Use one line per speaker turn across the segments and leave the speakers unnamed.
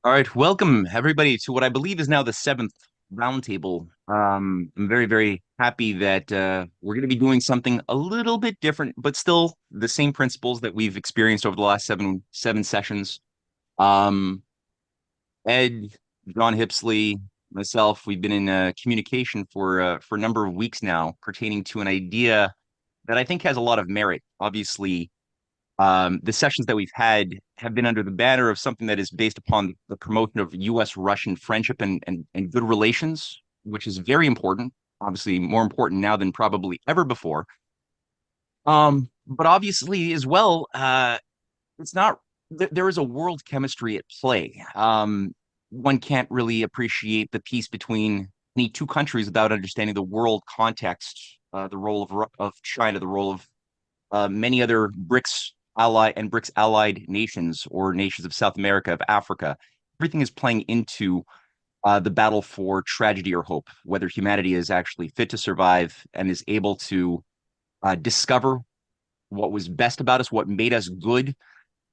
All right, welcome everybody to what I believe is now the seventh roundtable. I'm very, very happy that we're going to be doing something a little bit different, but still the same principles that we've experienced over the last seven sessions. Um, Ed, John Hipsley, myself, we've been in communication for a number of weeks now, pertaining to an idea that I think has a lot of merit. Obviously, the sessions that we've had have been under the banner of something that is based upon the promotion of U.S.-Russian friendship and good relations, which is very important, obviously more important now than probably ever before. But obviously as well, it's not, there is a world chemistry at play. One can't really appreciate the peace between any two countries without understanding the world context, the role of China, the role of many other BRICS allied nations or nations of South America, of Africa. Everything is playing into the battle for tragedy or hope, whether humanity is actually fit to survive and is able to discover what was best about us, what made us good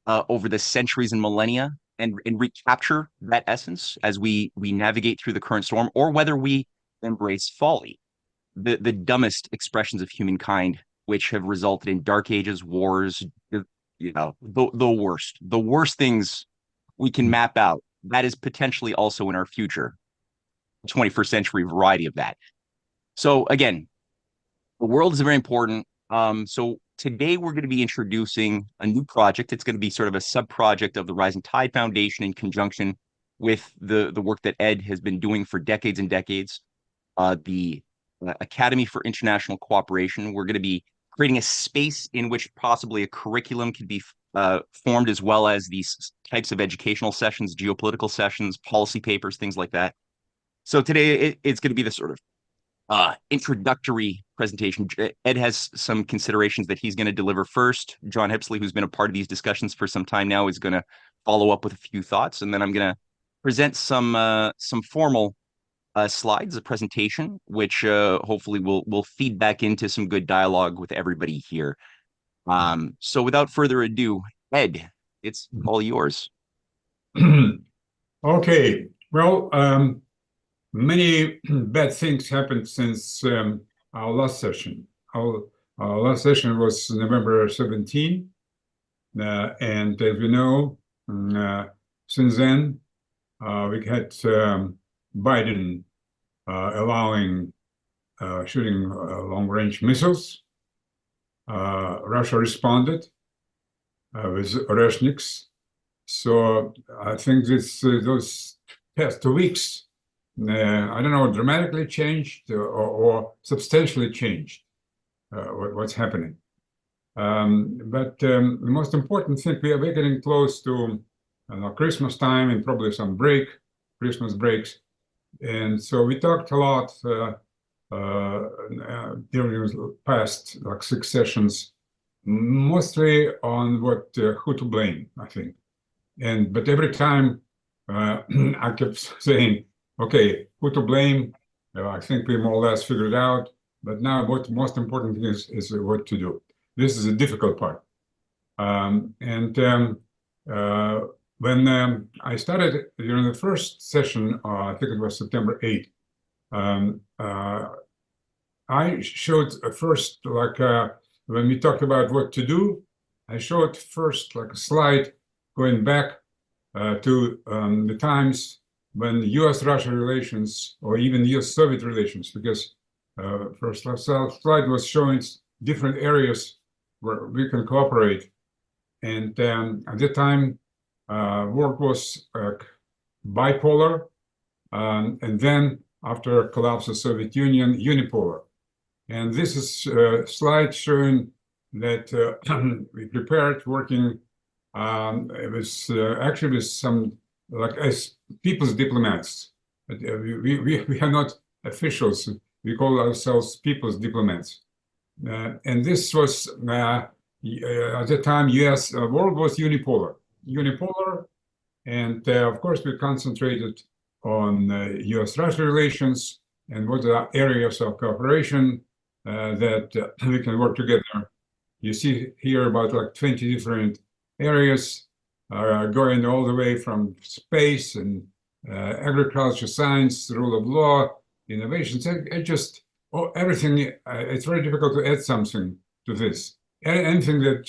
over the centuries and millennia, and recapture that essence as we navigate through the current storm, or whether we embrace folly, the dumbest expressions of humankind, which have resulted in dark ages, wars, the worst things we can map out. That is potentially also in our future, 21st century variety of that. So again, the world is very important. So today we're going to be introducing a new project. It's going to be sort of a sub-project of the Rising Tide Foundation in conjunction with the work that Ed has been doing for decades and decades. The Academy for International Cooperation. We're going to be creating a space in which possibly a curriculum can be formed, as well as these types of educational sessions, geopolitical sessions, policy papers, things like that. So today it's going to be the sort of introductory presentation. Ed has some considerations that he's going to deliver first. John Hipsley, who's been a part of these discussions for some time now, is going to follow up with a few thoughts, and then I'm going to present some formal slides, a presentation, which hopefully will feed back into some good dialogue with everybody here. So without further ado, Ed, it's all yours.
Okay, well, many bad things happened since our last session. Our last session was November 17, and as we know, since then, we had Biden allowing shooting long-range missiles. Russia responded with Oreshniks. So I think those past 2 weeks, I don't know, dramatically changed or substantially changed what's happening. But the most important thing, we're getting close to Christmas time and probably some Christmas breaks. And so we talked a lot during the past 6 sessions, mostly on who to blame, I think. But every time I kept saying, okay, who to blame? I think we more or less figured it out. But now what most important thing is what to do. This is a difficult part. When I started during the first session, I think it was September 8th, I showed first, when we talked about what to do, I showed first a slide going back to the times when U.S.-Russia relations, or even U.S.-Soviet relations, because first slide was showing different areas where we can cooperate. And at that time, world was bipolar, and then after collapse of Soviet Union, unipolar. And this is a slide showing that we prepared working actually with some, as people's diplomats. We are not officials. We call ourselves people's diplomats. And this was, at the time, US world was unipolar. And of course, we concentrated on US-Russia relations and what are areas of cooperation that we can work together. You see here about 20 different areas. going all the way from space and agriculture, science, rule of law, innovations. It just everything. It's very difficult to add something to this. Anything that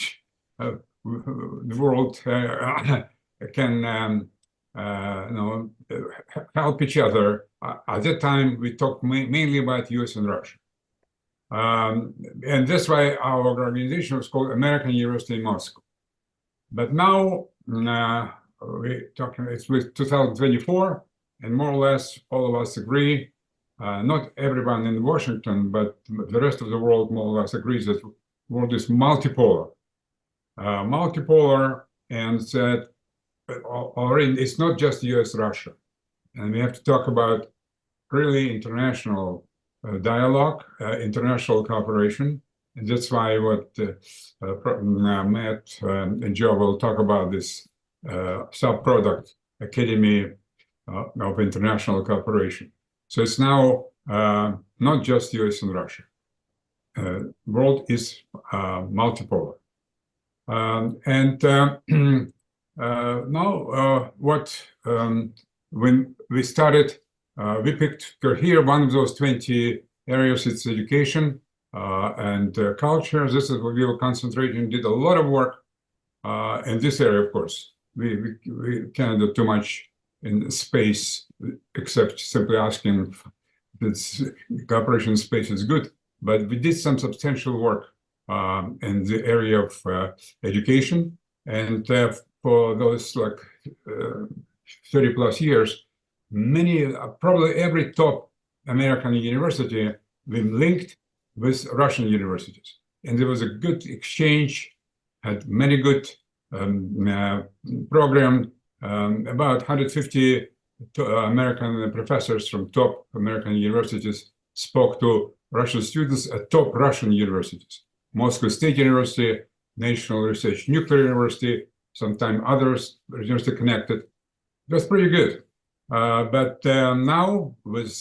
the world can help each other. At that time, we talked mainly about U.S. and Russia. And that's why our organization was called American University in Moscow. But now we're talking, it's with 2024, and more or less all of us agree, not everyone in Washington, but the rest of the world more or less agrees that the world is multipolar. Multipolar, and that already it's not just US, Russia. And we have to talk about really international dialogue, international cooperation. And that's why what Matt and Joe will talk about this sub-product Academy of International Cooperation. So it's now not just US and Russia. World is multipolar. Now when we started, we picked here one of those 20 areas. It's education and culture. This is what we were concentrating, did a lot of work in this area, of course. We can't do too much in space, except simply asking if cooperation space is good. But we did some substantial work in the area of education. And for those like 30 plus years, many, probably every top American university been linked with Russian universities. And there was a good exchange, had many good program, about 150 American professors from top American universities spoke to Russian students at top Russian universities. Moscow State University, National Research Nuclear University, sometimes others, university connected. That's pretty good. But now with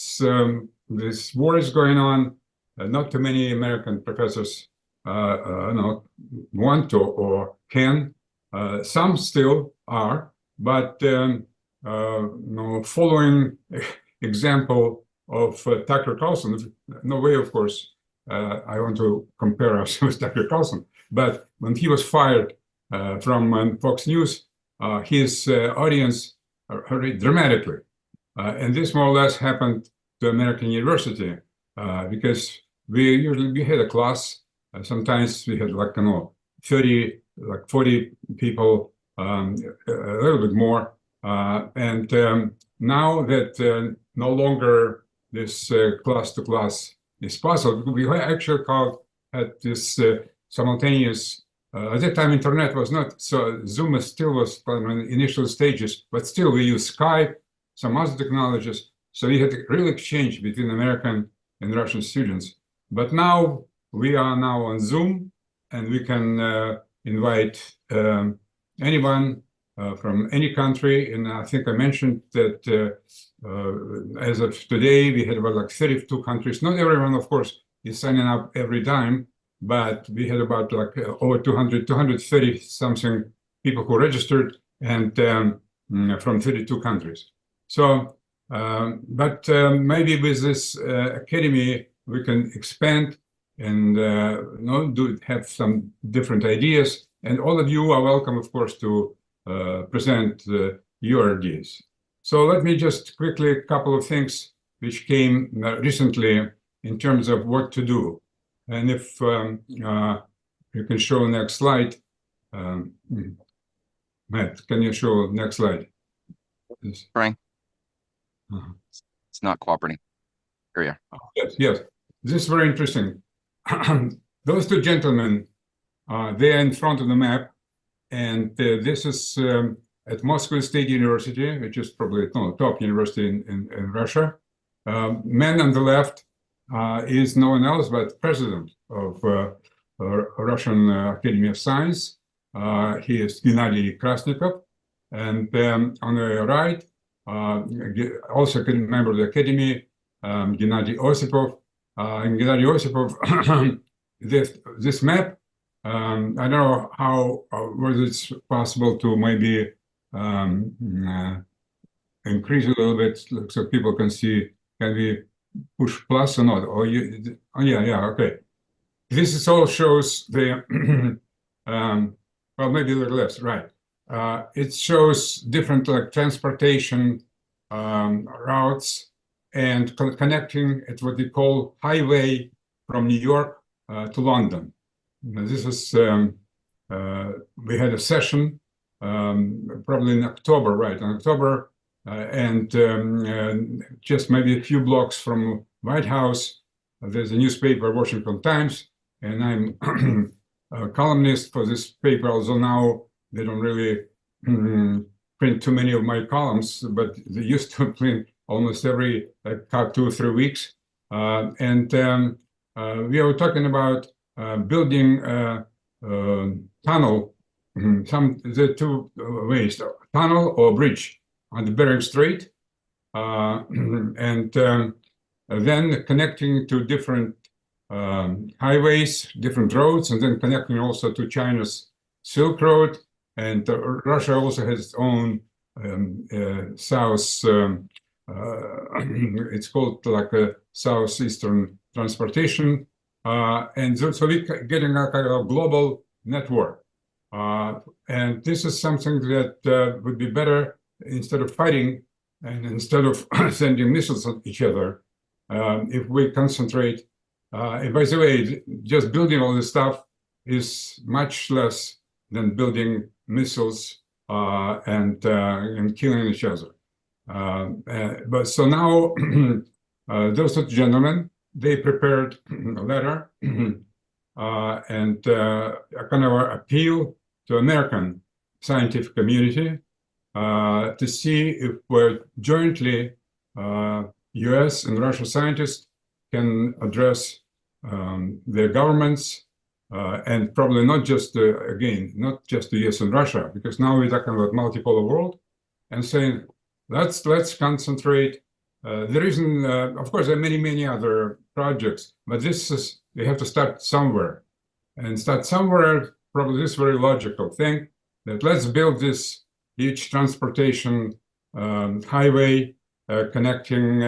this war is going on, not too many American professors want to or can. Some still are, but following example of Tucker Carlson, no way, of course, I want to compare us with Tucker Carlson, but when he was fired from Fox News, his audience hurried dramatically. And this more or less happened to American University because we had a class. Sometimes we had like 30, like 40 people, a little bit more. And now that no longer this class to class is possible, we actually had this simultaneous. At that time, internet was not, so Zoom still was in initial stages, but still we use Skype, some other technologies. So we had a real exchange between American and Russian students. But now we are now on Zoom, and we can invite anyone from any country. And I think I mentioned that as of today, we had about like 32 countries. Not everyone, of course, is signing up every time, but we had about like over 230 something people who registered, and from 32 countries. So, but maybe with this academy, we can expand and have some different ideas. And all of you are welcome, of course, to present your ideas. So let me just quickly a couple of things which came recently in terms of what to do. And if you can show next slide. Matt, can you show next slide?
Frank, it's not cooperating. Here we are.
Yes. This is very interesting. Those two gentlemen, they're in front of the map, and this is at Moscow State University, which is probably top university in Russia. Man on the left is no one else but president of Russian Academy of Science. He is Gennady Krasnikov. And on the right, also a member of the Academy, Gennady Osipov. And Gennady Osipov, this map I don't know how whether it's possible to maybe increase a little bit so people can see. Can we push plus or not? Or you? Oh, yeah, okay. This is all shows the well, maybe a little less, right? It shows different like transportation routes and connecting at what they call highway from New York to London. This is we had a session probably in October, right? In October, and just maybe a few blocks from White House, there's a newspaper, Washington Times, and I'm a columnist for this paper. Although now they don't really print too many of my columns, but they used to print almost every 2 or 3 weeks. And we were talking about building a tunnel, the two ways, tunnel or bridge on the Bering Strait, and then connecting to different highways, different roads, and then connecting also to China's Silk Road. And Russia also has its own south, it's called like a southeastern transportation. And so we're getting a kind of global network. And this is something that would be better instead of fighting and instead of sending missiles at each other, if we concentrate. And by the way, just building all this stuff is much less than building missiles and killing each other. But so now, those two gentlemen, they prepared a letter and a kind of appeal to American scientific community to see if we're jointly, US and Russian scientists can address their governments and probably not just, again, not just the US and Russia, because now we're talking about multipolar world and saying, let's concentrate. The reason, of course, there are many other projects, but this is, they have to start somewhere. And start somewhere, probably this very logical thing, that let's build this huge transportation highway connecting,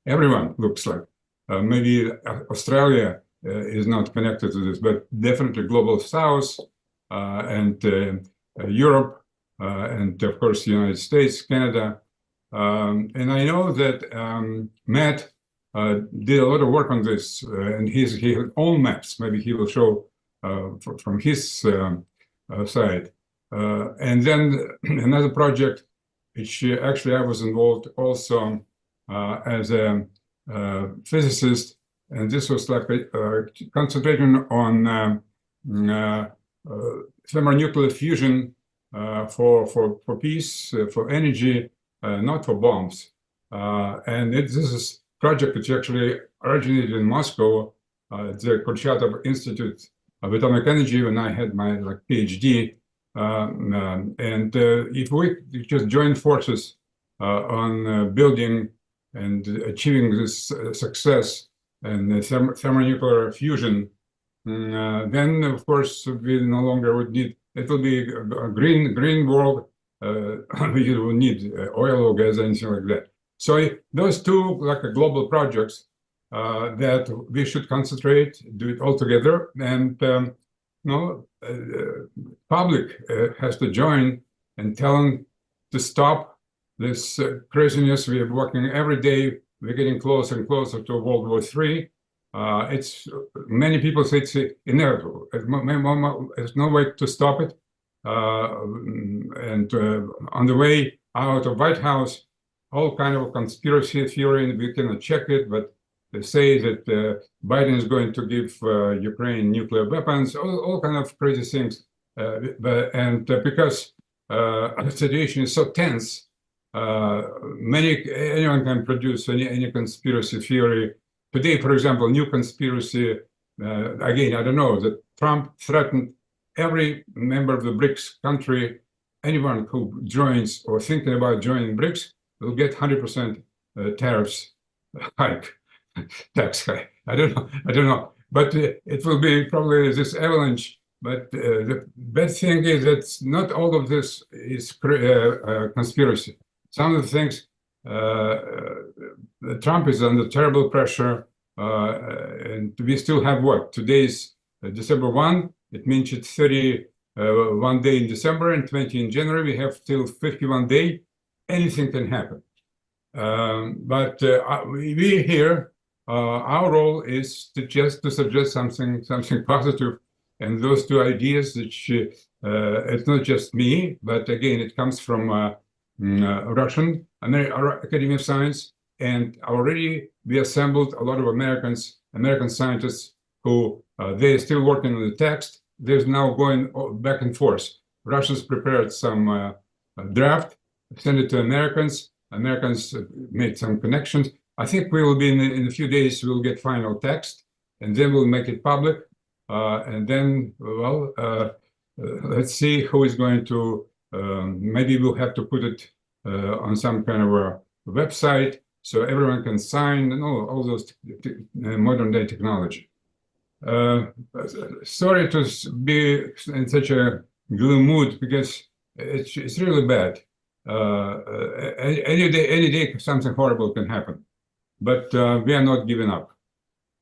everyone looks like. Maybe Australia is not connected to this, but definitely Global South and Europe and of course, the United States, Canada. And I know that Matt did a lot of work on this, and he had own maps. Maybe he will show from his side. And then another project, which actually I was involved also as a physicist, and this was like concentrating on thermonuclear fusion for peace, for energy, not for bombs. And this is a project which actually originated in Moscow, the Kurchatov Institute of Atomic Energy, when I had my PhD. And if we just join forces on building and achieving this success and thermonuclear fusion, then of course we no longer would need, it will be a green world. We will need oil or gas, anything like that. So those two global projects that we should concentrate, do it all together, and public has to join and tell them to stop this craziness. We are working every day. We're getting closer and closer to World War III. It's many people say it's inevitable. There's no way to stop it. And on the way out of White House, all kind of conspiracy theory, and we cannot check it, but they say that Biden is going to give Ukraine nuclear weapons, all kind of crazy things. Because the situation is so tense, anyone can produce any conspiracy theory. Today, for example, new conspiracy, again, I don't know, that Trump threatened every member of the BRICS country, anyone who joins or thinking about joining BRICS will get 100% tariffs hike, tax hike. I don't know. but it will be probably this avalanche. But the bad thing is that not all of this is conspiracy. Some of the things, Trump is under terrible pressure, and we still have what? Today's December 1. It means it's 31 day in December and 20 in January. We have still 51 day. Anything can happen. But we here, our role is to just to suggest something positive, and those two ideas, which it's not just me, but again, it comes from Russian Academy of Science, and already we assembled a lot of American scientists who they're still working on the text. There's now going back and forth. Russians prepared some draft, sent it to Americans. Americans made some connections. I think we will be in a few days, we'll get final text, and then we'll make it public. And then, well, let's see who is going to, maybe we'll have to put it on some kind of a website so everyone can sign and all those modern day technology. Sorry to be in such a gloom mood because it's really bad. Any day something horrible can happen, but we are not giving up.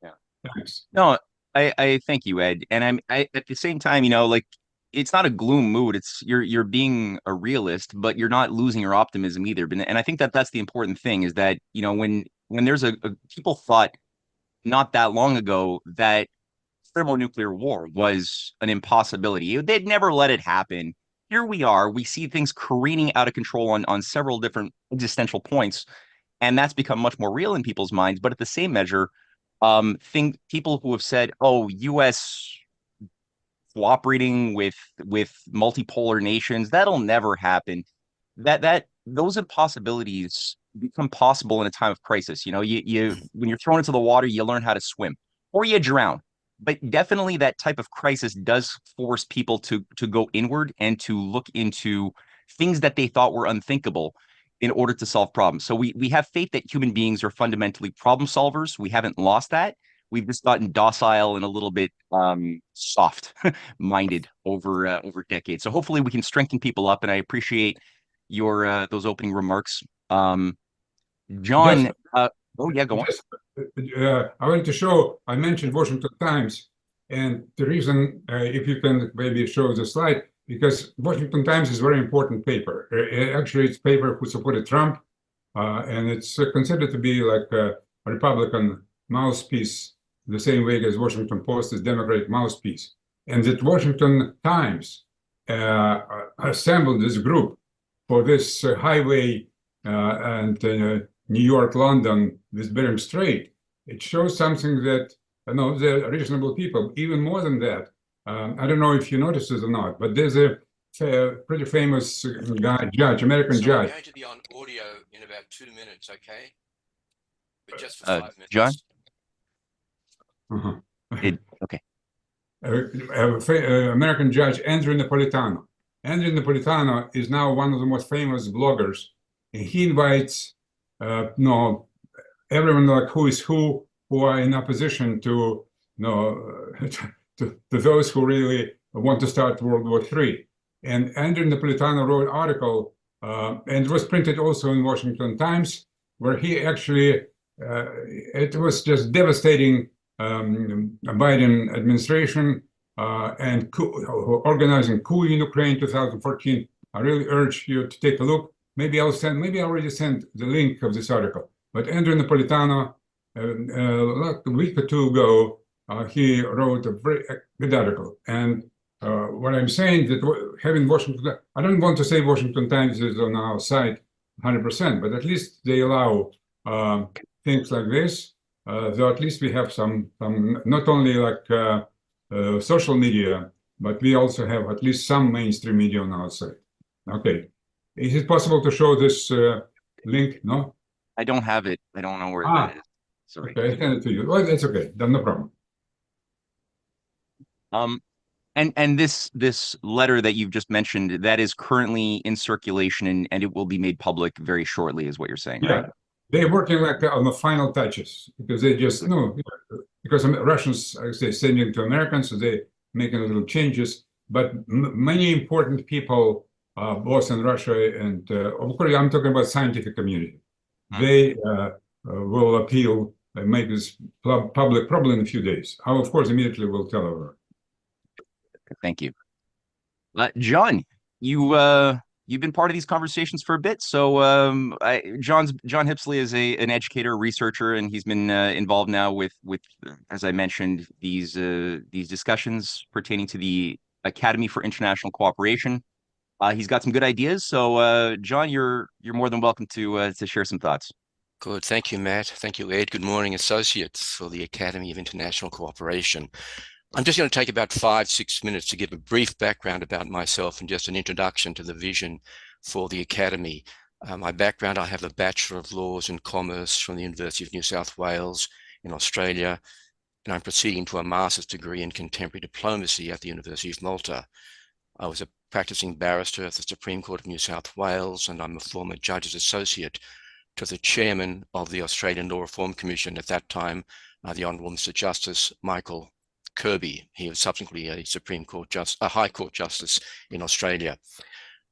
Yeah.
Thanks.
No, I thank you, Ed. And I at the same time, like it's not a gloom mood. It's you're being a realist, but you're not losing your optimism either. And I think that that's the important thing is that, when there's a people thought not that long ago that thermonuclear war was an impossibility. They'd never let it happen. Here we are. We see things careening out of control on several different existential points, and that's become much more real in people's minds. But at the same measure, think people who have said, "Oh, U.S. cooperating with multipolar nations, that'll never happen." That those impossibilities become possible in a time of crisis. You when you're thrown into the water, you learn how to swim, or you drown. But definitely that type of crisis does force people to go inward and to look into things that they thought were unthinkable in order to solve problems. So we have faith that human beings are fundamentally problem solvers. We haven't lost that. We've just gotten docile and a little bit soft minded over decades. So hopefully we can strengthen people up. And I appreciate your those opening remarks. John,
Just,
oh yeah, go on.
just, I want to show, I mentioned Washington Times, and the reason, if you can maybe show the slide, because Washington Times is a very important paper. Actually, it's a paper who supported Trump, and it's considered to be like a Republican mouthpiece, the same way as Washington Post is Democratic mouthpiece. And that Washington Times assembled this group for this highway and New York, London, this Bering Strait. It shows something that, they're reasonable people. Even more than that, I don't know if you noticed this or not, but there's a pretty famous judge, American judge.
I'm going to be on audio in about 2 minutes, okay? But just for 5 minutes.
John?
Uh-huh.
Okay.
American judge Andrew Napolitano. Andrew Napolitano is now one of the most famous bloggers, and he invites everyone like who is who are in opposition to to those who really want to start World War III. And Andrew Napolitano wrote an article, and it was printed also in Washington Times, where he actually it was just devastating Biden administration and organizing coup in Ukraine 2014. I really urge you to take a look. Maybe I already sent the link of this article. But Andrew Napolitano, like a week or two ago, he wrote a very good article. And what I'm saying that having Washington, I don't want to say Washington Times is on our side 100%, but at least they allow things like this. Though at least we have some not only like social media, but we also have at least some mainstream media on our side. Okay. Is it possible to show this link? No?
I don't have it. I don't know where that is. Sorry.
Okay, I send it to you. Well, that's okay. No problem.
And this letter that you've just mentioned, that is currently in circulation and it will be made public very shortly, is what you're saying, right?
They're working like on the final touches because they just because Russians, I say, sending to Americans, so they making little changes. But many important people, both in Russia and, of course, I'm talking about scientific community. They will appeal and make this public probably in a few days. I, of course, immediately will tell her.
Thank you. John, you've been part of these conversations for a bit. So John Hipsley is an educator, researcher, and he's been involved now with as I mentioned these discussions pertaining to the Academy for International Cooperation. He's got some good ideas. So John, you're more than welcome to share some thoughts.
Good. Thank you, Matt. Thank you, Ed. Good morning, associates for the Academy of International Cooperation. I'm just going to take about 5-6 minutes to give a brief background about myself and just an introduction to the vision for the Academy. My background, I have a Bachelor of Laws and Commerce from the University of New South Wales in Australia, and I'm proceeding to a master's degree in contemporary diplomacy at the University of Malta. I was a practicing barrister at the Supreme Court of New South Wales, and I'm a former Judge's Associate to the chairman of the Australian Law Reform Commission at that time, the Honourable Mr. Justice Michael Kirby. He was subsequently a High Court Justice in Australia.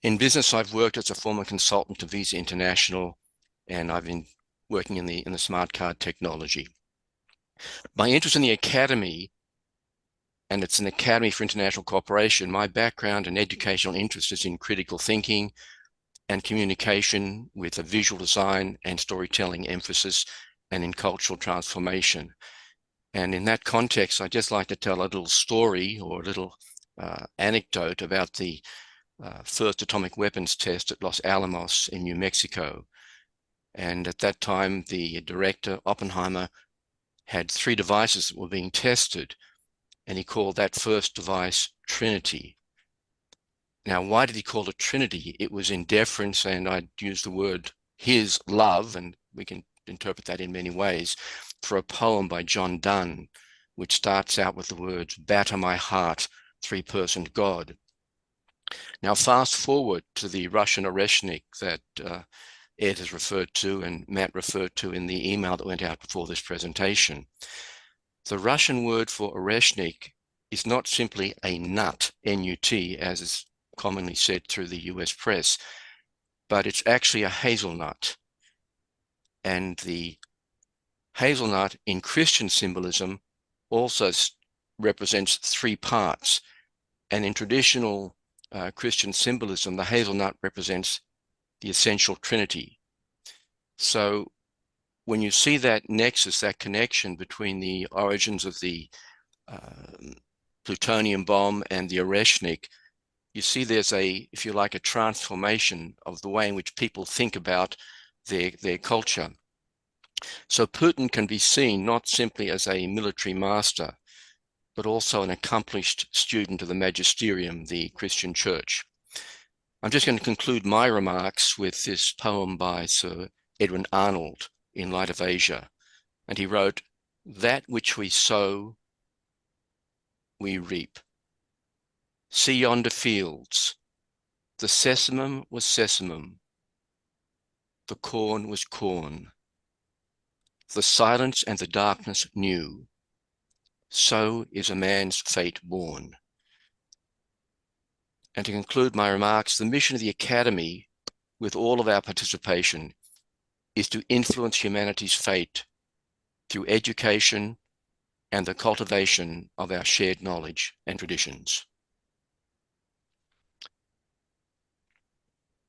In business, I've worked as a former consultant to Visa International, and I've been working in the smart card technology. My interest in the Academy, and it's an Academy for International Cooperation, my background and educational interest is in critical thinking and communication with a visual design and storytelling emphasis, and in cultural transformation. And in that context, I'd just like to tell a little story or a little anecdote about the first atomic weapons test at Los Alamos in New Mexico. And at that time, the director, Oppenheimer, had 3 devices that were being tested, and he called that first device Trinity. Now, why did he call it Trinity? It was in deference, and I'd use the word his love, and we can interpret that in many ways, for a poem by John Donne, which starts out with the words, "Batter my heart, 3-personed God." Now, fast forward to the Russian Oreshnik that Ed has referred to and Matt referred to in the email that went out before this presentation. The Russian word for Oreshnik is not simply a nut, N-U-T, as is commonly said through the US press, but it's actually a hazelnut. And the hazelnut in Christian symbolism also represents 3 parts. And in traditional Christian symbolism, the hazelnut represents the essential Trinity. So when you see that nexus, that connection between the origins of the plutonium bomb and the Oreshnik, you see there's if you like, a transformation of the way in which people think about their culture. So Putin can be seen not simply as a military master, but also an accomplished student of the magisterium, the Christian church. I'm just going to conclude my remarks with this poem by Sir Edwin Arnold, In Light of Asia. And he wrote, "That which we sow, we reap. See yonder fields. The sesamum was sesamum. The corn was corn. The silence and the darkness knew. So is a man's fate born." And to conclude my remarks, the mission of the Academy, with all of our participation, is to influence humanity's fate through education and the cultivation of our shared knowledge and traditions.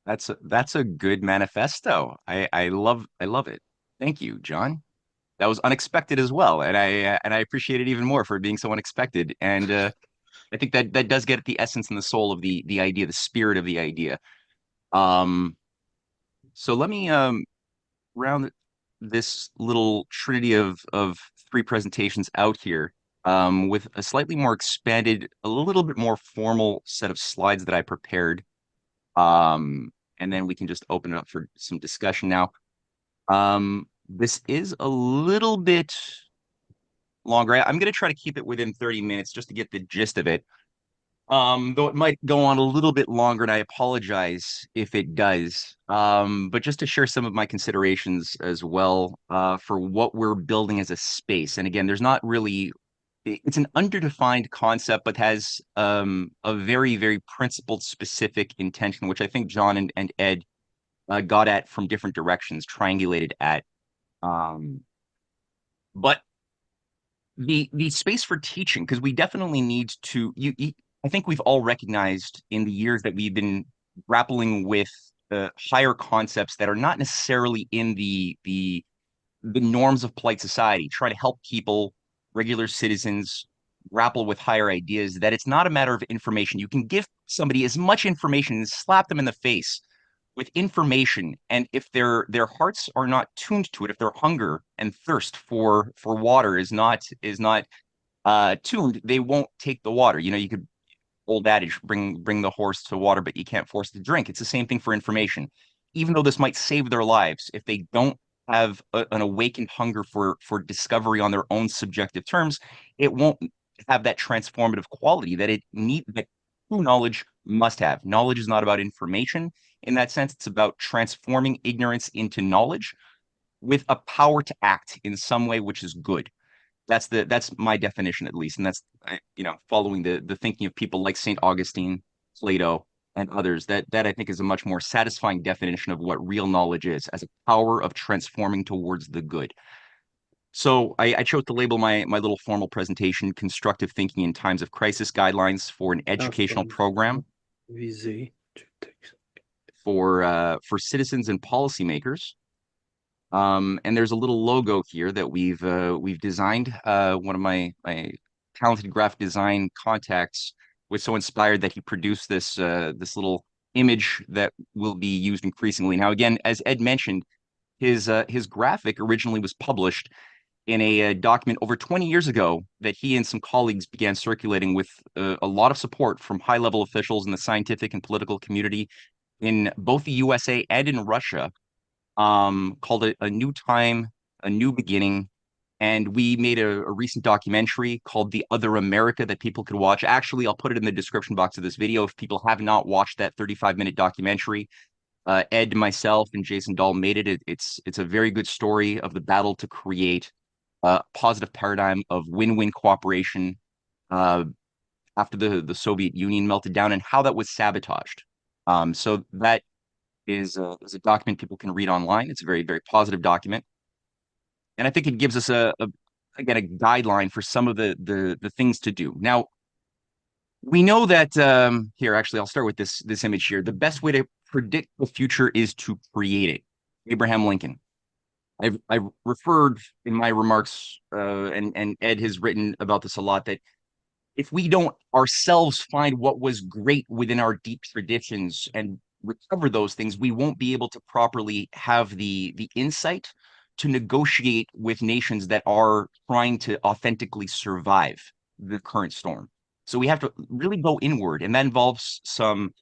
That's a good manifesto. I love it. Thank you, John. That was unexpected as well, and I appreciate it even more for being so unexpected. And I think that does get at the essence and the soul of the idea, the spirit of the idea. So let me round this little trinity of 3 presentations out here with a slightly more expanded, a little bit more formal set of slides that I prepared. And then we can just open it up for some discussion now. This is a little bit longer. I'm going to try to keep it within 30 minutes just to get the gist of it. Though it might go on a little bit longer, and I apologize if it does. But just to share some of my considerations as well, for what we're building as a space. And again, there's not really, it's an underdefined concept, but has a very, very principled, specific intention, which I think John and Ed got at from different directions, triangulated at. Um, but the space for teaching, because we definitely need to I think we've all recognized in the years that we've been grappling with higher concepts that are not necessarily in the norms of polite society, try to help people, regular citizens, grapple with higher ideas, that it's not a matter of information. You can give somebody as much information and slap them in the face with information, and if their hearts are not tuned to it, if their hunger and thirst for water is not tuned, they won't take the water. You could, old adage, bring the horse to water, but you can't force it to drink. It's the same thing for information. Even though this might save their lives, if they don't have an awakened hunger for discovery on their own subjective terms, it won't have that transformative quality that true knowledge must have. Knowledge is not about information in that sense. It's about transforming ignorance into knowledge with a power to act in some way which is good. That's my definition, at least, and that's following the thinking of people like Saint Augustine, Plato, and others. That I think is a much more satisfying definition of what real knowledge is, as a power of transforming towards the good. So I chose to label my little formal presentation "Constructive Thinking in Times of Crisis: Guidelines for an Educational Program for Citizens and Policymakers." And there's a little logo here that we've designed. One of my talented graphic design contacts was so inspired that he produced this little image that will be used increasingly. Now, again, as Ed mentioned, his graphic originally was published in a document over 20 years ago that he and some colleagues began circulating with a lot of support from high-level officials in the scientific and political community in both the USA and in Russia, called it A New Time, A New Beginning. And we made a recent documentary called The Other America that people could watch. Actually, I'll put it in the description box of this video if people have not watched that 35-minute documentary. Ed, myself, and Jason Dahl made it. It's a very good story of the battle to create a positive paradigm of win-win cooperation after the Soviet Union melted down, and how that was sabotaged. So that is a document people can read online. It's a very, very positive document. And I think it gives us again, a guideline for some of the things to do. Now, we know that here, actually, I'll start with this image here. The best way to predict the future is to create it. Abraham Lincoln. I've referred in my remarks, and Ed has written about this a lot, that if we don't ourselves find what was great within our deep traditions and recover those things, we won't be able to properly have the insight to negotiate with nations that are trying to authentically survive the current storm. So we have to really go inward, and that involves some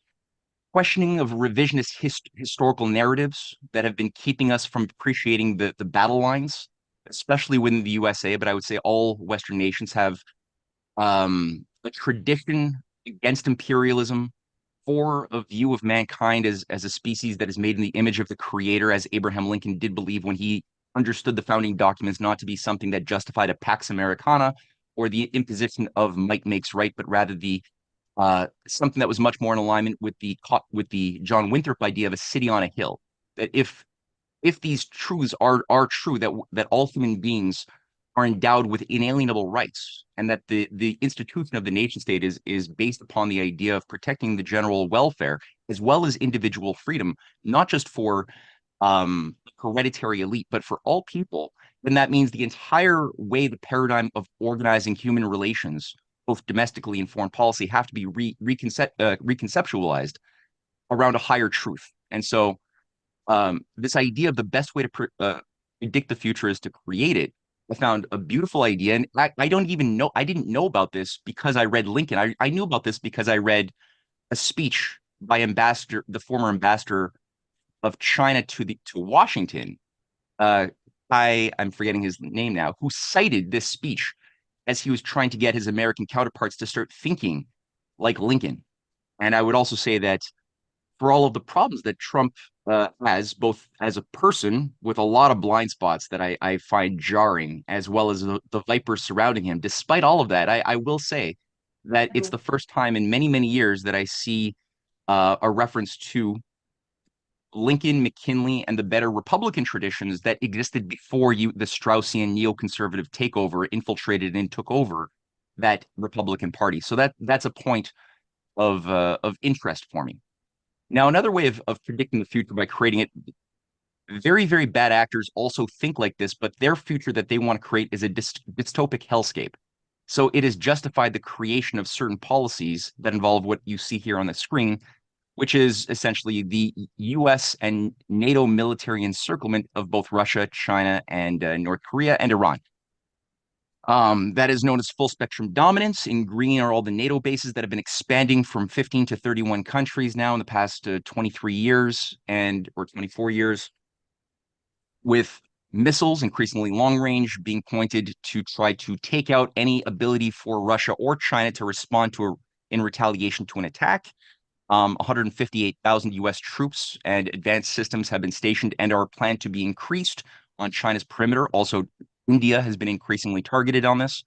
questioning of revisionist historical narratives that have been keeping us from appreciating the battle lines, especially within the USA, but I would say all Western nations have a tradition against imperialism, for a view of mankind as a species that is made in the image of the creator, as Abraham Lincoln did believe when he understood the founding documents not to be something that justified a Pax Americana or the imposition of might makes right, but rather the something that was much more in alignment with the John Winthrop idea of a city on a hill. That if these truths are true, that all human beings are endowed with inalienable rights, and that the institution of the nation state is based upon the idea of protecting the general welfare as well as individual freedom, not just for hereditary elite, but for all people, then that means the entire way, the paradigm of organizing human relations, both domestically and foreign policy, have to be reconceptualized around a higher truth. And so this idea of the best way to predict the future is to create it, I found a beautiful idea. And I didn't know about this because I read Lincoln. I knew about this because I read a speech by the former ambassador of China to Washington. I'm forgetting his name now, who cited this speech as he was trying to get his American counterparts to start thinking like Lincoln. And I would also say that for all of the problems that Trump has, both as a person with a lot of blind spots that I find jarring, as well as the vipers surrounding him, despite all of that, I will say that it's the first time in many, many years that I see a reference to Lincoln, McKinley, and the better Republican traditions that existed before the Straussian neoconservative takeover infiltrated and took over that Republican Party. So that's a point of interest for me. Now, another way of predicting the future by creating it, very, very bad actors also think like this, but their future that they want to create is a dystopic hellscape. So it has justified the creation of certain policies that involve what you see here on the screen, which is essentially the US and NATO military encirclement of both Russia, China, and North Korea and Iran. That is known as full spectrum dominance. In green are all the NATO bases that have been expanding from 15 to 31 countries now in the past 23 years or 24 years, with missiles increasingly long range being pointed to try to take out any ability for Russia or China to respond in retaliation to an attack. 158,000 US troops and advanced systems have been stationed and are planned to be increased on China's perimeter. Also, India has been increasingly targeted on this.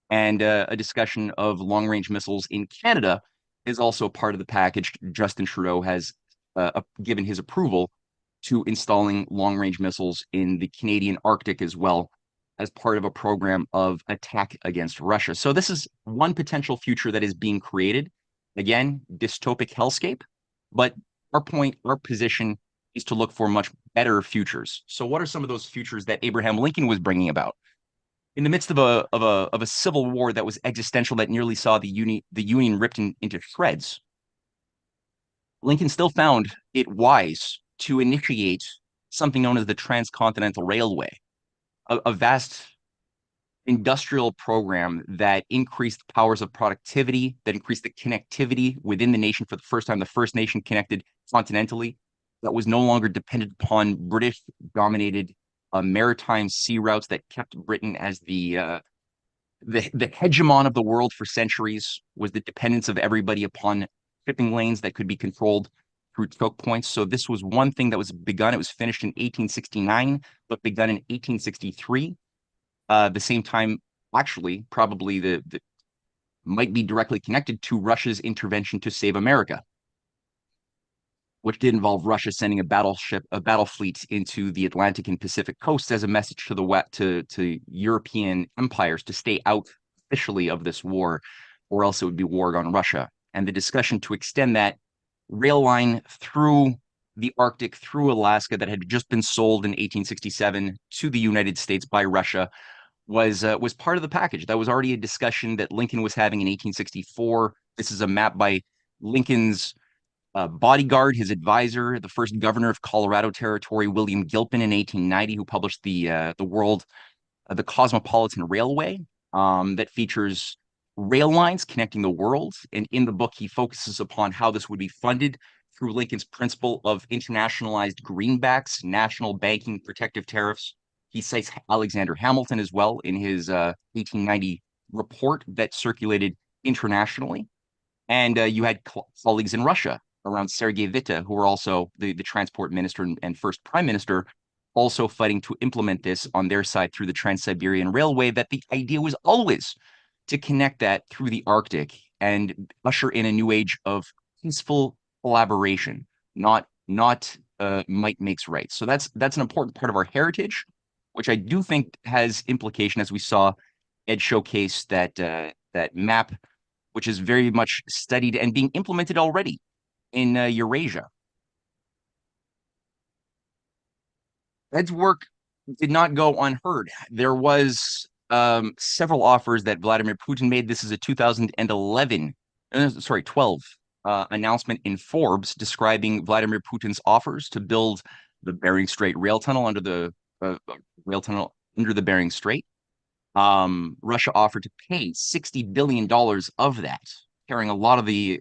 And a discussion of long-range missiles in Canada is also part of the package. Justin Trudeau has given his approval to installing long-range missiles in the Canadian Arctic as well as part of a program of attack against Russia. So this is one potential future that is being created. Again, dystopic hellscape, but our position is to look for much better futures. So what are some of those futures that Abraham Lincoln was bringing about? In the midst of a civil war that was existential, that nearly saw the Union ripped into shreds, Lincoln still found it wise to initiate something known as the Transcontinental Railway, a vast industrial program that increased powers of productivity, that increased the connectivity within the nation for the first time, the first nation connected continentally, that was no longer dependent upon British dominated maritime sea routes that kept Britain as the hegemon of the world for centuries, was the dependence of everybody upon shipping lanes that could be controlled through choke points. So this was one thing that was begun. It was finished in 1869, but begun in 1863. The same time, actually, probably the might be directly connected to Russia's intervention to save America, which did involve Russia sending a battle fleet into the Atlantic and Pacific coasts as a message to to European empires to stay out officially of this war, or else it would be war on Russia. And the discussion to extend that rail line through the Arctic, through Alaska, that had just been sold in 1867 to the United States by Russia was part of the package. That was already a discussion that Lincoln was having in 1864. This is a map by Lincoln's bodyguard, his advisor, the first governor of Colorado Territory, William Gilpin, in 1890, who published the Cosmopolitan Railway, that features rail lines connecting the world. And in the book, he focuses upon how this would be funded through Lincoln's principle of internationalized greenbacks, national banking, protective tariffs. He cites Alexander Hamilton as well in his 1890 report that circulated internationally. And you had colleagues in Russia around Sergei Witte, who were also the transport minister and first prime minister, also fighting to implement this on their side through the Trans-Siberian Railway, that the idea was always to connect that through the Arctic and usher in a new age of peaceful collaboration, not might makes right. So that's an important part of our heritage, which I do think has implication, as we saw Ed showcase that map, which is very much studied and being implemented already in Eurasia. Ed's work did not go unheard. There was several offers that Vladimir Putin made. This is a 12 announcement in Forbes describing Vladimir Putin's offers to build the Bering Strait rail tunnel under the Bering Strait. Russia offered to pay $60 billion of that, carrying a lot of the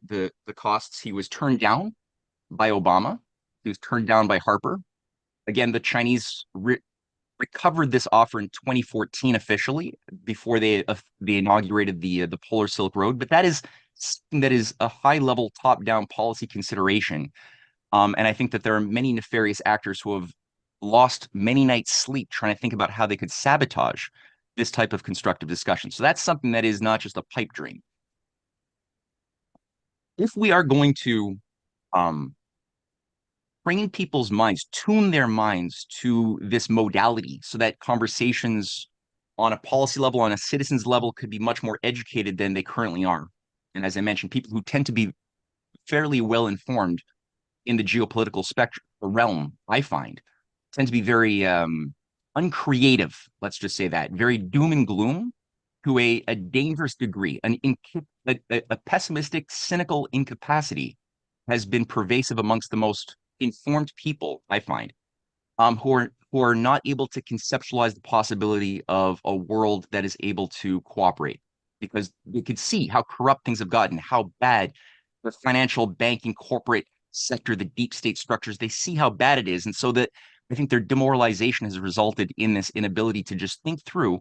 costs. He was turned down by Obama. He was turned down by Harper. Again, the Chinese recovered this offer in 2014 officially before they inaugurated the Polar Silk Road, but that is something that is a high level top down policy consideration. And I think that there are many nefarious actors who have lost many nights' sleep trying to think about how they could sabotage this type of constructive discussion. So that's something that is not just a pipe dream. If we are going to um, train people's minds, tune their minds to this modality so that conversations on a policy level, on a citizens level, could be much more educated than they currently are. And as I mentioned, people who tend to be fairly well informed in the geopolitical spectrum realm, I find, tend to be very uncreative. Let's just say that, very doom and gloom to a dangerous degree. A pessimistic, cynical incapacity has been pervasive amongst the most informed people, I find, who are not able to conceptualize the possibility of a world that is able to cooperate because they could see how corrupt things have gotten, how bad the financial, banking, corporate sector, the deep state structures, they see how bad it is. And so that I think their demoralization has resulted in this inability to just think through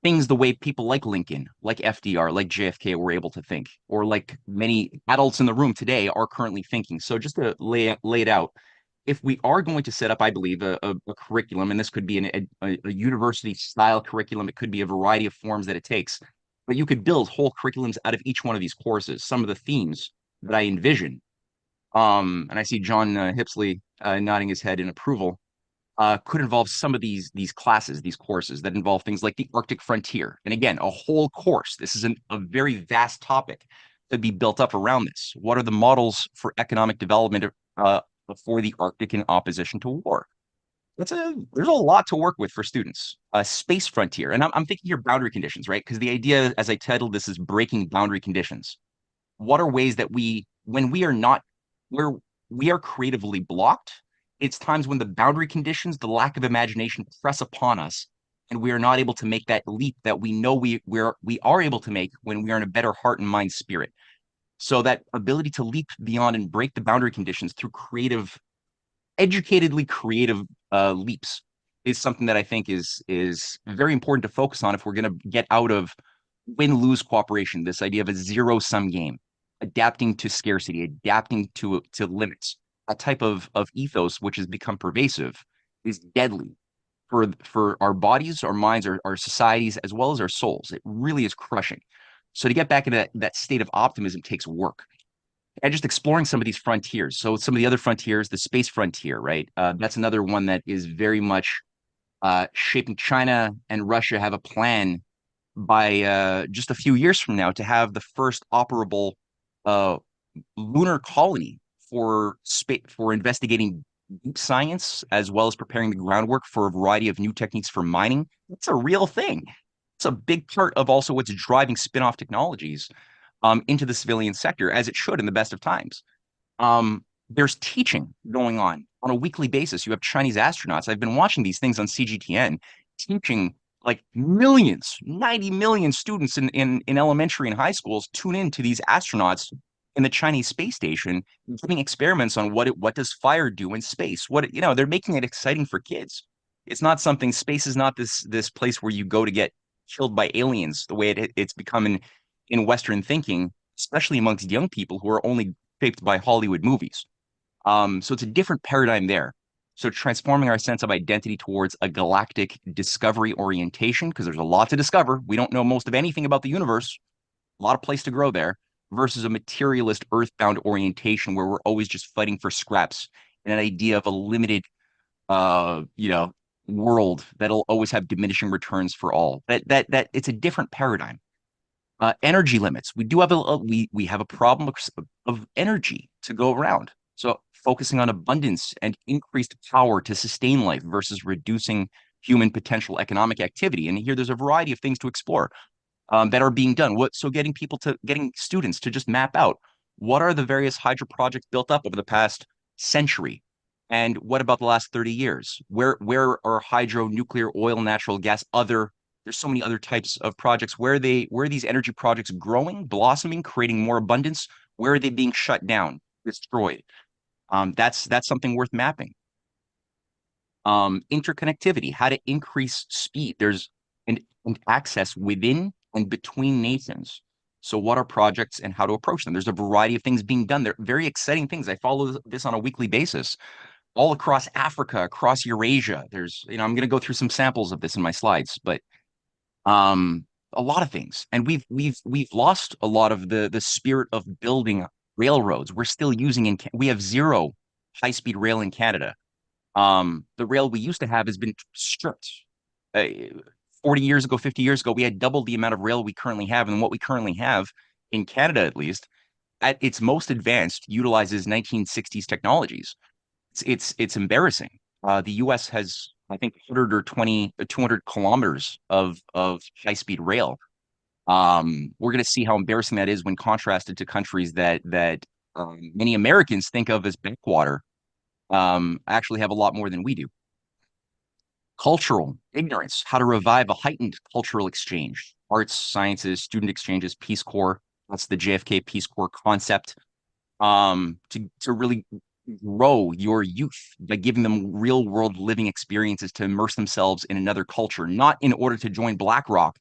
things the way people like Lincoln, like FDR, like JFK were able to think, or like many adults in the room today are currently thinking. So just to lay it out, if we are going to set up, I believe, a curriculum, and this could be a university style curriculum, it could be a variety of forms that it takes, but you could build whole curriculums out of each one of these courses. Some of the themes that I envision, and I see John Hipsley nodding his head in approval, could involve some of these classes, these courses that involve things like the Arctic frontier. And again, a whole course. This is a very vast topic to be built up around this. What are the models for economic development for the Arctic in opposition to war? There's a lot to work with for students. Space frontier, and I'm thinking here boundary conditions, right? Because the idea, as I titled this, is breaking boundary conditions. What are ways that when we are not, where we are creatively blocked, it's times when the boundary conditions, the lack of imagination press upon us, and we are not able to make that leap that we know we are able to make when we are in a better heart and mind spirit. So that ability to leap beyond and break the boundary conditions through educatedly creative leaps is something that I think is very important to focus on if we're going to get out of win-lose cooperation, this idea of a zero-sum game, adapting to scarcity, adapting to limits. A type of ethos which has become pervasive is deadly for our bodies, our minds, our societies, as well as our souls. It really is crushing. So to get back into that state of optimism takes work. And just exploring some of these frontiers. So some of the other frontiers, the space frontier, right? That's another one that is very much shaping. China and Russia have a plan by just a few years from now to have the first operable uh, lunar colony for space, for investigating deep science as well as preparing the groundwork for a variety of new techniques for mining. It's a real thing. It's a big part of also what's driving spin-off technologies into the civilian sector, as it should in the best of times. There's teaching going on a weekly basis. You have Chinese astronauts. I've been watching these things on CGTN teaching like millions, 90 million students in elementary and high schools tune in to these astronauts in the Chinese space station, giving experiments on what does fire do in space. They're making it exciting for kids. It's not something. Space is not this place where you go to get killed by aliens the way it's become in Western thinking, especially amongst young people who are only shaped by Hollywood movies. So it's a different paradigm there. So transforming our sense of identity towards a galactic discovery orientation, because there's a lot to discover. We don't know most of anything about the universe, a lot of place to grow there, versus a materialist earthbound orientation where we're always just fighting for scraps and an idea of a limited world that'll always have diminishing returns for all. That it's a different paradigm. Energy limits. We do have we have a problem of energy to go around. So focusing on abundance and increased power to sustain life versus reducing human potential economic activity. And here there's a variety of things to explore that are being done. Getting students to just map out what are the various hydro projects built up over the past century, and what about the last 30 years? Where are hydro, nuclear, oil, natural gas, there's so many other types of projects. Where are these energy projects growing, blossoming, creating more abundance? Where are they being shut down, destroyed? That's something worth mapping. Interconnectivity, how to increase speed. There's and access within and between nations. So what are projects and how to approach them? There's a variety of things being done. They're very exciting things. I follow this on a weekly basis all across Africa, across Eurasia. There's, I'm going to go through some samples of this in my slides, but a lot of things. And we've lost a lot of the spirit of building railroads. We're still using we have zero high-speed rail in Canada. The rail we used to have has been stripped. Uh, 40 years ago, 50 years ago, we had double the amount of rail we currently have, and what we currently have in Canada, at least, at its most advanced, utilizes 1960s technologies. It's embarrassing. The U.S. has, I think, 100 or 200 kilometers of high-speed rail. We're going to see how embarrassing that is when contrasted to countries that many Americans think of as backwater. Actually have a lot more than we do. Cultural ignorance, how to revive a heightened cultural exchange, arts, sciences, student exchanges, Peace Corps. That's the JFK Peace Corps concept. To really grow your youth by giving them real world living experiences to immerse themselves in another culture, not in order to join BlackRock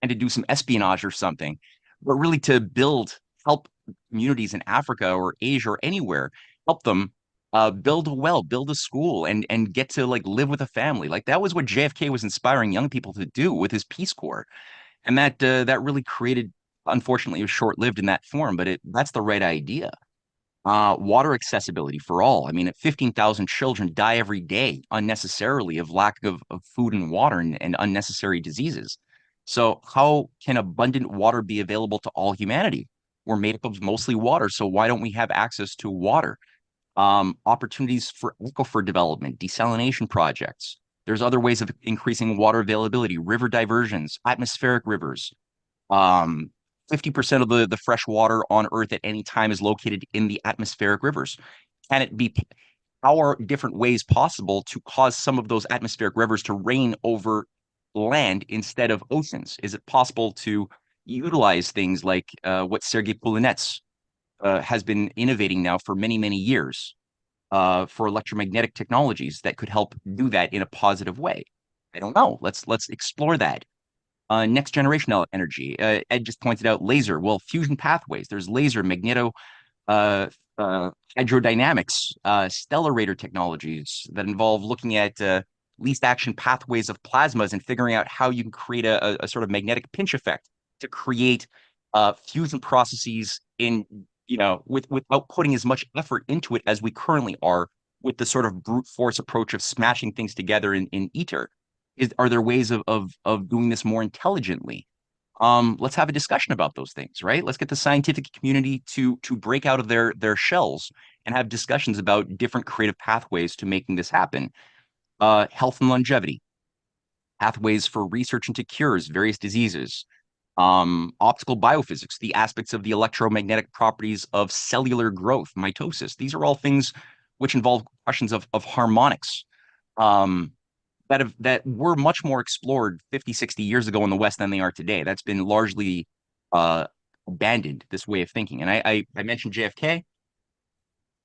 and to do some espionage or something, but really to help communities in Africa or Asia or anywhere, help them build a well, build a school, and get to like live with a family. Like that was what JFK was inspiring young people to do with his Peace Corps, and that really created. Unfortunately, it was short-lived in that form, but that's the right idea. Water accessibility for all. I mean, 15,000 children die every day unnecessarily of lack of food and water and unnecessary diseases. So how can abundant water be available to all humanity? We're made up of mostly water, so why don't we have access to water? Opportunities for aquifer development, desalination projects. There's other ways of increasing water availability, river diversions, atmospheric rivers. 50% of the fresh water on Earth at any time is located in the atmospheric rivers. Can it be, how are different ways possible to cause some of those atmospheric rivers to rain over land instead of oceans? Is it possible to utilize things like what Sergei Poulinets has been innovating now for many, many years for electromagnetic technologies that could help do that in a positive way? I don't know. Let's explore that. Next generation energy. Ed just pointed out laser. Well, fusion pathways. There's laser, magneto, uh, hydrodynamics, stellarator technologies that involve looking at least action pathways of plasmas and figuring out how you can create a sort of magnetic pinch effect to create fusion processes without putting as much effort into it as we currently are with the sort of brute force approach of smashing things together in ether. Are there ways of doing this more intelligently? Let's have a discussion about those things, right? Let's get the scientific community to break out of their shells and have discussions about different creative pathways to making this happen. Health and longevity, pathways for research into cures, various diseases. Optical biophysics, the aspects of the electromagnetic properties of cellular growth, mitosis. These are all things which involve questions of harmonics. That were much more explored 50, 60 years ago in the West than they are today. That's been largely abandoned, this way of thinking. And I mentioned JFK.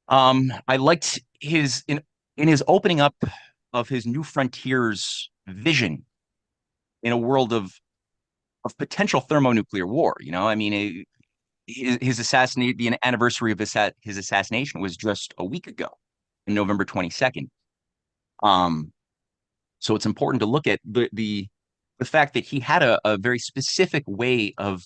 I liked in his opening up of his New Frontiers vision in a world of potential thermonuclear war. I mean, his assassination, the anniversary of his assassination was just a week ago, on November 22nd. So it's important to look at the fact that he had a very specific way of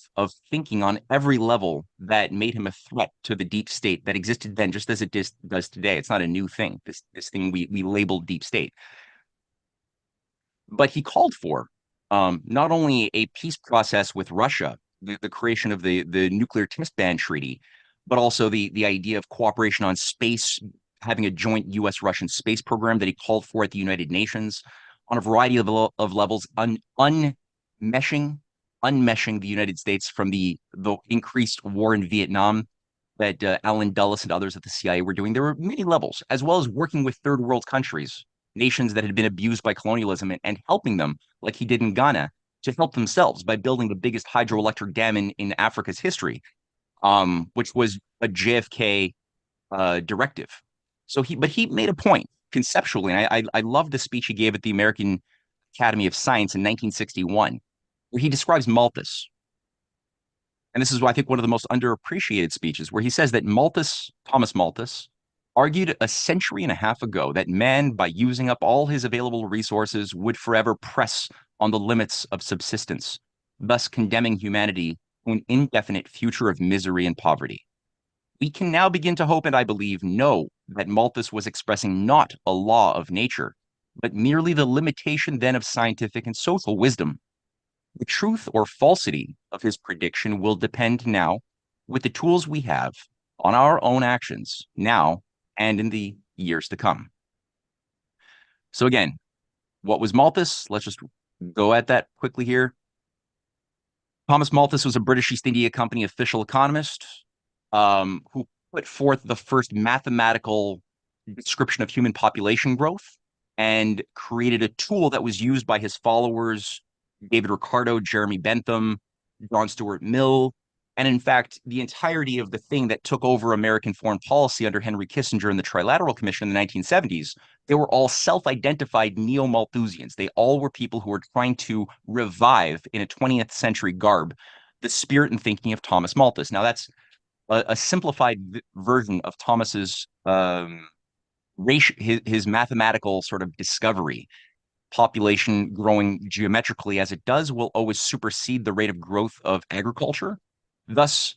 thinking on every level that made him a threat to the deep state that existed then, just as it does today. It's not a new thing. This thing we labeled deep state, but he called for not only a peace process with Russia, the creation of the nuclear test ban treaty, but also the idea of cooperation on space, having a joint U.S.-Russian space program that he called for at the United Nations on a variety of levels, unmeshing the United States from the increased war in Vietnam that Alan Dulles and others at the CIA were doing. There were many levels, as well as working with third world countries, nations that had been abused by colonialism, and helping them, like he did in Ghana, to help themselves by building the biggest hydroelectric dam in Africa's history, which was a JFK directive. But he made a point conceptually, and I love the speech he gave at the American Academy of Science in 1961, where he describes Malthus. And this is, I think, one of the most underappreciated speeches, where he says that Thomas Malthus, argued a century and a half ago that man, by using up all his available resources, would forever press on the limits of subsistence, thus condemning humanity to an indefinite future of misery and poverty. We can now begin to hope and, I believe, know that Malthus was expressing not a law of nature, but merely the limitation then of scientific and social wisdom. The truth or falsity of his prediction will depend now, with the tools we have, on our own actions now and in the years to come. So again, what was Malthus? Let's just go at that quickly here. Thomas Malthus was a British East India Company official economist who put forth the first mathematical description of human population growth and created a tool that was used by his followers, David Ricardo, Jeremy Bentham, John Stuart Mill, and in fact, the entirety of the thing that took over American foreign policy under Henry Kissinger and the Trilateral Commission in the 1970s, they were all self-identified neo-Malthusians. They all were people who were trying to revive, in a 20th century garb, the spirit and thinking of Thomas Malthus. Now, that's a simplified version of Thomas's his mathematical sort of discovery. Population growing geometrically as it does will always supersede the rate of growth of agriculture, thus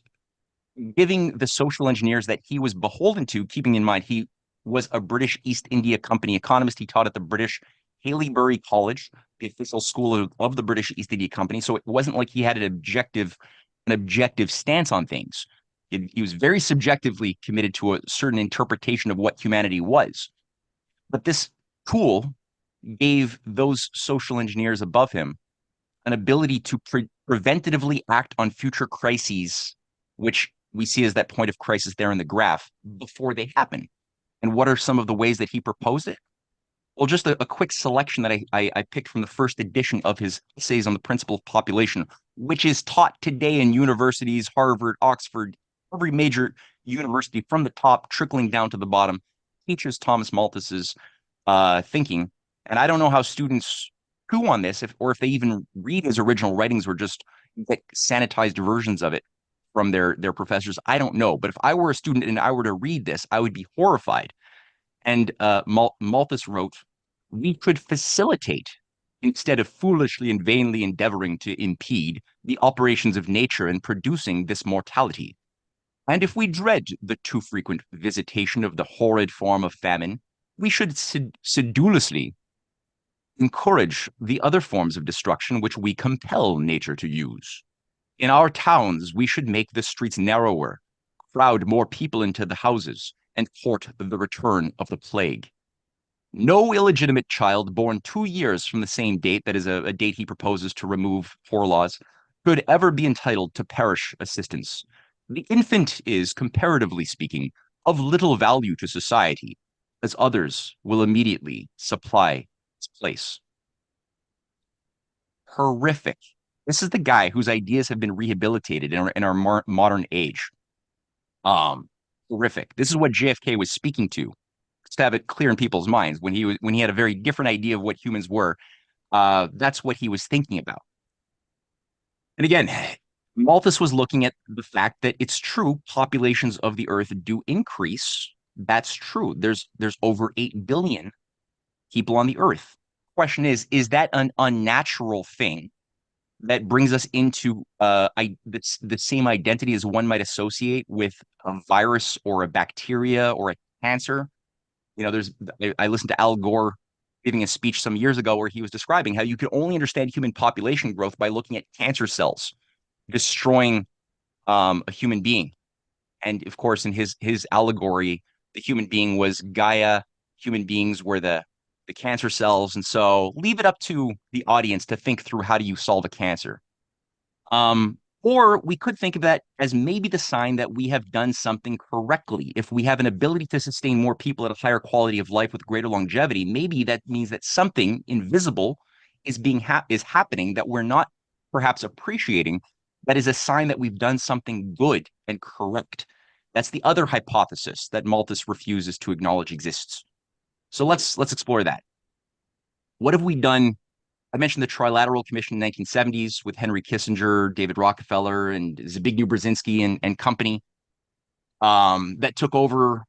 giving the social engineers that he was beholden to, keeping in mind he was a British East India Company economist. He taught at the British Haileybury College, the official school of the British East India Company. So it wasn't like he had an objective stance on things. He was very subjectively committed to a certain interpretation of what humanity was. But this tool gave those social engineers above him an ability to preventatively act on future crises, which we see as that point of crisis there in the graph, before they happen. And what are some of the ways that he proposed it? Well, just a quick selection that I picked from the first edition of his Essays on the Principle of Population, which is taught today in universities, Harvard, Oxford, every major university from the top trickling down to the bottom, teaches Thomas Malthus's thinking. And I don't know how students chew on this, or if they even read his original writings or just get sanitized versions of it from their professors. I don't know. But if I were a student and I were to read this, I would be horrified. And Malthus wrote, "We could facilitate, instead of foolishly and vainly endeavoring to impede, the operations of nature in producing this mortality. And if we dread the too frequent visitation of the horrid form of famine, we should sedulously encourage the other forms of destruction which we compel nature to use. In our towns, we should make the streets narrower, crowd more people into the houses, and court the return of the plague. No illegitimate child born 2 years from the same date," that is a date he proposes to remove poor laws, "could ever be entitled to parish assistance. The infant is, comparatively speaking, of little value to society, as others will immediately supply its place." Horrific. This is the guy whose ideas have been rehabilitated in our modern age. Horrific. This is what JFK was speaking to, just to have it clear in people's minds when he had a very different idea of what humans were. That's what he was thinking about. And again, Malthus was looking at the fact that it's true, populations of the earth do increase. That's true. There's over 8 billion people on the earth. Question is that an unnatural thing that brings us into the same identity as one might associate with a virus or a bacteria or a cancer? You know, I listened to Al Gore giving a speech some years ago where he was describing how you could only understand human population growth by looking at cancer cells destroying a human being. And of course, in his allegory, the human being was Gaia. Human beings were the cancer cells. And so leave it up to the audience to think through, how do you solve a cancer? Or we could think of that as maybe the sign that we have done something correctly. If we have an ability to sustain more people at a higher quality of life with greater longevity, maybe that means that something invisible is happening that we're not perhaps appreciating. That is a sign that we've done something good and correct. That's the other hypothesis that Malthus refuses to acknowledge exists. So let's explore that. What have we done? I mentioned the Trilateral Commission in the 1970s with Henry Kissinger, David Rockefeller, and Zbigniew Brzezinski and company, that took over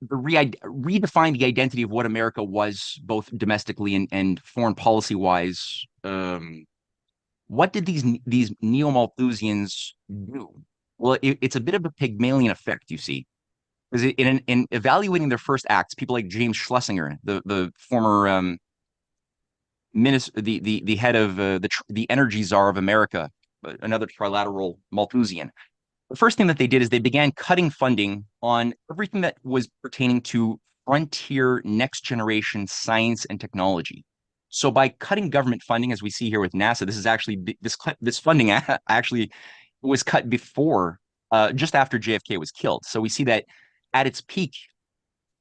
redefined the identity of what America was, both domestically and foreign policy wise. What did these neo-Malthusians do? Well, it's a bit of a Pygmalion effect, you see, because in evaluating their first acts, people like James Schlesinger, the former minister, the head of the energy czar of America, another trilateral Malthusian. The first thing that they did is they began cutting funding on everything that was pertaining to frontier next generation science and technology. So by cutting government funding, as we see here with NASA, this is actually this funding actually was cut before, just after JFK was killed. So we see that at its peak,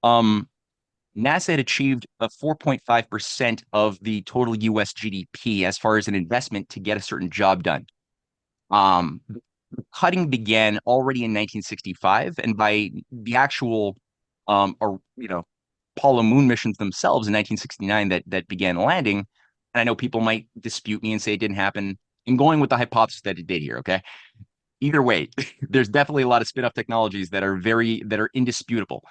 NASA had achieved a 4.5% of the total US GDP as far as an investment to get a certain job done. Cutting began already in 1965, and by the actual, or Apollo moon missions themselves in 1969 that began landing. And I know people might dispute me and say it didn't happen. I'm going with the hypothesis that it did here. Okay. Either way, there's definitely a lot of spin-off technologies that are indisputable.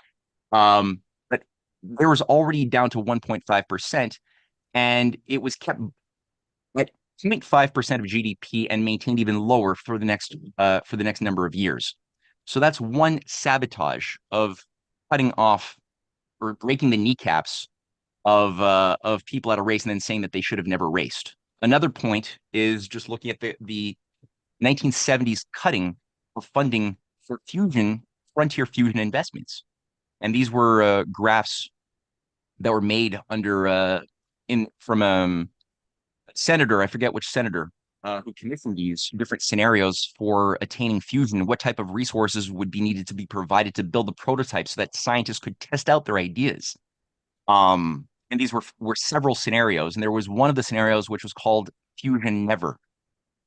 But there was already down to 1.5%, and it was kept at 0.5% of GDP and maintained even lower for the next number of years. So that's one sabotage of cutting off or breaking the kneecaps of people at a race and then saying that they should have never raced. Another point is just looking at the 1970s cutting of funding for frontier fusion investments. And these were graphs that were made under from a senator, I forget which senator, who commissioned these different scenarios for attaining fusion, what type of resources would be needed to be provided to build the prototypes so that scientists could test out their ideas. And these were several scenarios, and there was one of the scenarios which was called Fusion Never.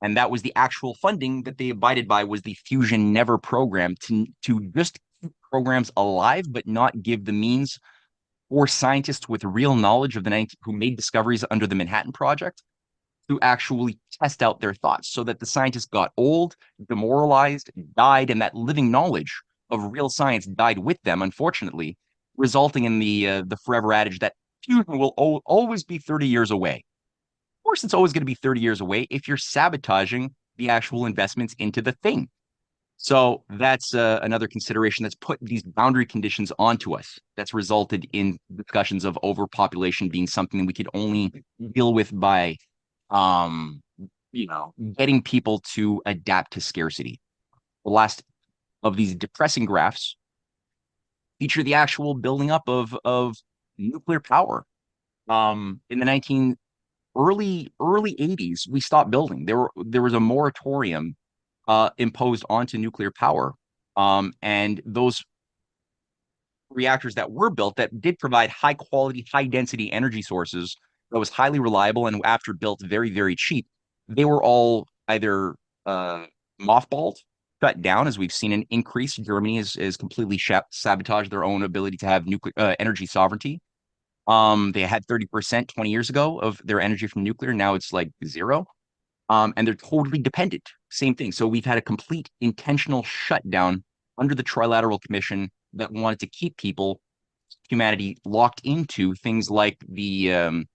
And that was the actual funding that they abided by, was the Fusion Never program, to just keep programs alive, but not give the means for scientists with real knowledge of who made discoveries under the Manhattan Project to actually test out their thoughts, so that the scientists got old, demoralized, died, and that living knowledge of real science died with them, unfortunately, resulting in the forever adage that fusion will always be 30 years away. Of course, it's always going to be 30 years away if you're sabotaging the actual investments into the thing. So that's another consideration that's put these boundary conditions onto us. That's resulted in discussions of overpopulation being something we could only deal with by, getting people to adapt to scarcity. The last of these depressing graphs feature the actual building up of nuclear power. In the early 80s, we stopped building. There was a moratorium imposed onto nuclear power. And those reactors that were built that did provide high quality, high density energy sources that was highly reliable and after built very, very cheap, they were all either mothballed, shut down, as we've seen an increase. Germany is completely sabotaged their own ability to have nuclear energy sovereignty. They had 30% 20 years ago of their energy from nuclear. Now it's like zero. And they're totally dependent. Same thing. So we've had a complete intentional shutdown under the Trilateral Commission that wanted to keep humanity locked into things like the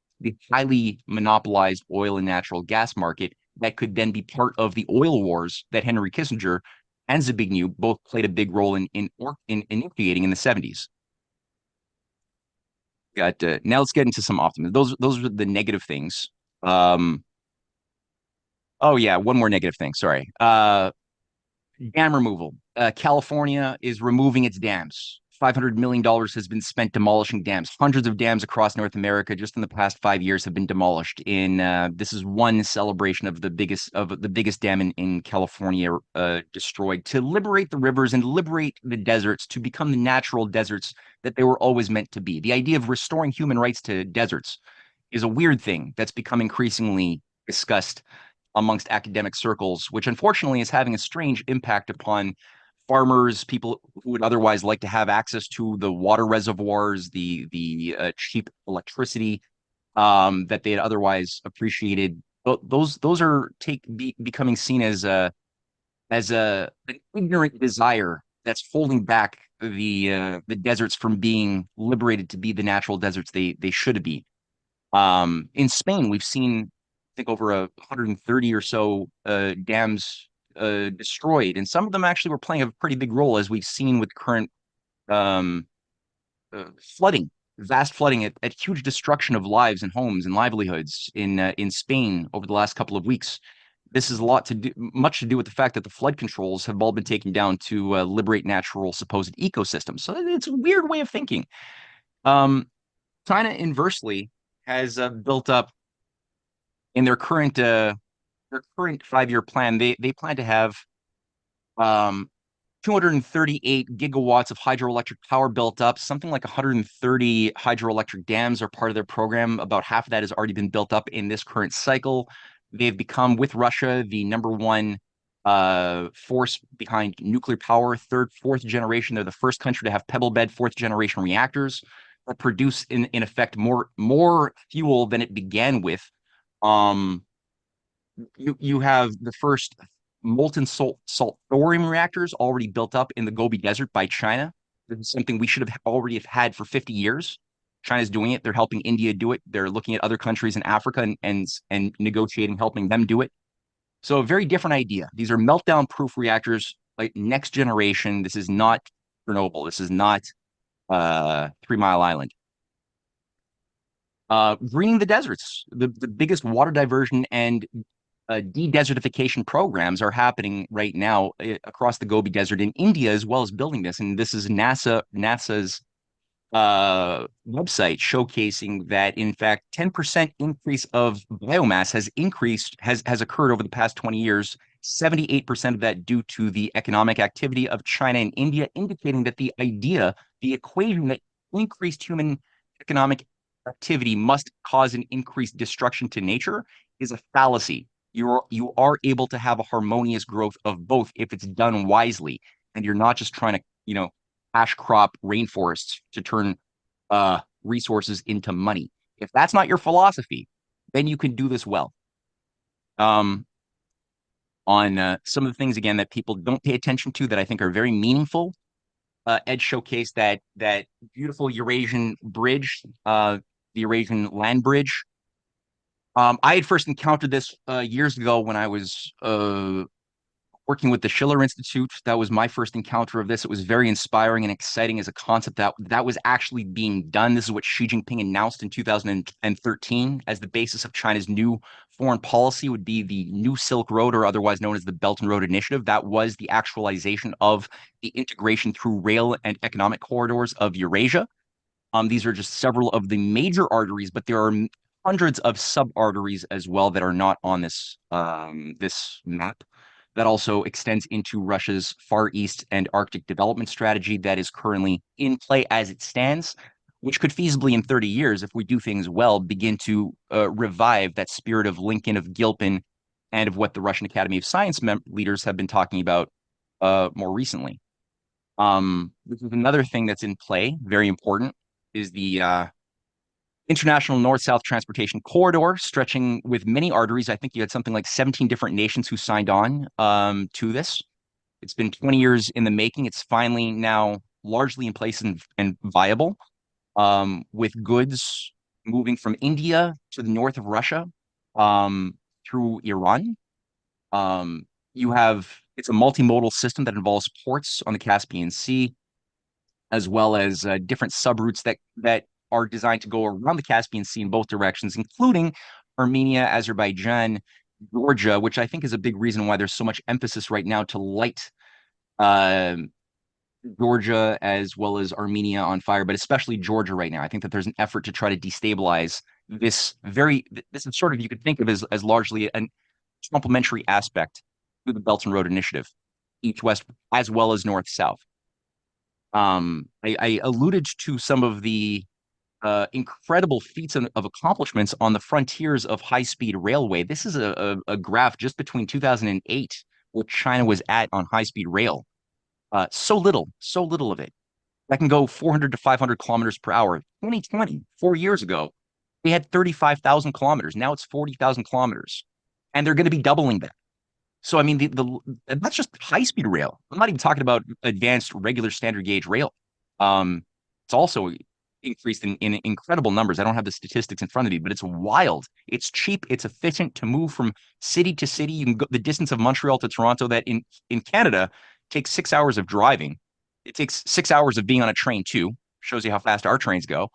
highly monopolized oil and natural gas market that could then be part of the oil wars that Henry Kissinger and Zbigniew both played a big role in initiating in the 70s. Now let's get into some optimism. Those are the negative things. Oh yeah, one more negative thing. Sorry. Dam removal. California is removing its dams. $500 million has been spent demolishing dams. Hundreds of dams across North America just in the past 5 years have been demolished. This is one celebration of the biggest dam in California destroyed, to liberate the rivers and liberate the deserts to become the natural deserts that they were always meant to be. The idea of restoring human rights to deserts is a weird thing that's become increasingly discussed amongst academic circles, which unfortunately is having a strange impact upon farmers, people who would otherwise like to have access to the water reservoirs, the cheap electricity that they had otherwise appreciated. Those are becoming seen as an ignorant desire that's holding back the deserts from being liberated to be the natural deserts they should be. In Spain, we've seen, I think, over 130 or so dams destroyed, and some of them actually were playing a pretty big role, as we've seen with current um, flooding, vast flooding at huge destruction of lives and homes and livelihoods in Spain over the last couple of weeks. This is a lot to do, much to do with the fact that the flood controls have all been taken down to liberate natural supposed ecosystems. So it's a weird way of thinking. Um, China, inversely, has built up in their current 5-year plan. They plan to have um, 238 gigawatts of hydroelectric power built up. Something like 130 hydroelectric dams are part of their program. About half of that has already been built up in this current cycle. They've become, with Russia, the number one force behind nuclear power, third, fourth generation. They're the first country to have pebble bed fourth generation reactors that produce, in effect, more fuel than it began with. Um, you have the first molten salt thorium reactors already built up in the Gobi Desert by China. This is something we should have already have had for 50 years. China's doing it. They're helping India do it. They're looking at other countries in Africa and negotiating, helping them do it. So a very different idea. These are meltdown proof reactors, like next generation. This is not Chernobyl. This is not 3 Mile Island. Greening the deserts, the biggest water diversion and de-desertification programs are happening right now across the Gobi Desert in India, as well as building this. And this is NASA's website showcasing that, in fact, 10% increase of biomass has occurred over the past 20 years. 78% of that due to the economic activity of China and India, indicating that the equation that increased human economic activity must cause an increased destruction to nature is a fallacy. You are able to have a harmonious growth of both if it's done wisely, and you're not just trying to, cash crop rainforests to turn resources into money. If that's not your philosophy, then you can do this well. On some of the things, again, that people don't pay attention to that I think are very meaningful. Ed showcased that beautiful Eurasian bridge, the Eurasian land bridge. I had first encountered this years ago when I was working with the Schiller Institute. That was my first encounter of this. It was very inspiring and exciting as a concept that was actually being done. This is what Xi Jinping announced in 2013 as the basis of China's new foreign policy would be the New Silk Road, or otherwise known as the Belt and Road Initiative. That was the actualization of the integration through rail and economic corridors of Eurasia. These are just several of the major arteries, but there are hundreds of sub-arteries as well that are not on this map. That also extends into Russia's Far East and Arctic development strategy that is currently in play as it stands, which could feasibly, in 30 years, if we do things well, begin to revive that spirit of Lincoln, of Gilpin, and of what the Russian Academy of Science leaders have been talking about more recently. This is another thing that's in play, very important, is the international north-south transportation corridor stretching with many arteries. I think you had something like 17 different nations who signed on to this. It's been 20 years in the making. It's finally now largely in place and viable, with goods moving from India to the north of Russia through Iran. It's a multimodal system that involves ports on the Caspian Sea, as well as different subroutes that are designed to go around the Caspian Sea in both directions, including Armenia, Azerbaijan, Georgia, which I think is a big reason why there's so much emphasis right now to light Georgia as well as Armenia on fire, but especially Georgia right now. I think that there's an effort to try to destabilize this is sort of, you could think of as largely a complementary aspect to the Belt and Road Initiative, east-west as well as north-south. I alluded to some of the incredible feats of accomplishments on the frontiers of high-speed railway. This is a graph just between 2008, where China was at on high-speed rail. So little of it. That can go 400 to 500 kilometers per hour. 2020, 4 years ago, they had 35,000 kilometers. Now it's 40,000 kilometers. And they're going to be doubling that. So, I mean, that's just high speed rail. I'm not even talking about advanced regular standard gauge rail. It's also increased in incredible numbers. I don't have the statistics in front of me, but it's wild. It's cheap. It's efficient to move from city to city. You can go the distance of Montreal to Toronto that in Canada takes 6 hours of driving. It takes 6 hours of being on a train too. Shows you how fast our trains go.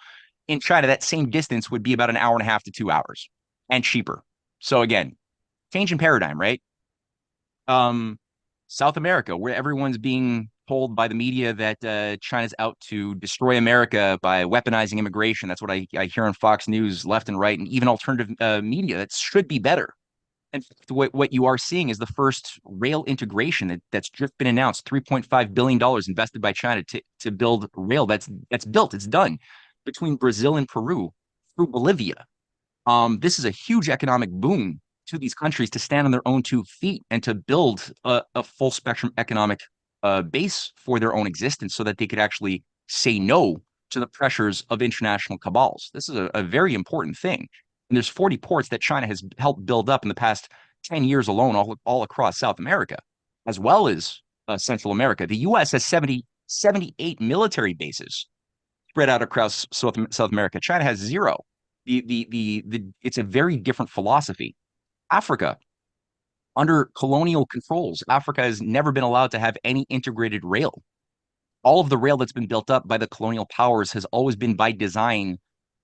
In China, that same distance would be about an hour and a half to 2 hours and cheaper. So again, change in paradigm, right? um, South America, where everyone's being told by the media that China's out to destroy America by weaponizing immigration. That's what I hear on Fox News left and right, and even alternative media that should be better. And what you are seeing is the first rail integration that's just been announced, $3.5 billion invested by China to build rail that's built, it's done between Brazil and Peru through Bolivia. This is a huge economic boom to these countries to stand on their own 2 feet and to build a full spectrum economic base for their own existence so that they could actually say no to the pressures of international cabals. This is a very important thing. And there's 40 ports that China has helped build up in the past 10 years alone, all across South America, as well as Central America. The U.S. has 78 military bases spread out across South America. China has zero. It's a very different philosophy. Africa, under colonial controls, Africa has never been allowed to have any integrated rail. All of the rail that's been built up by the colonial powers has always been by design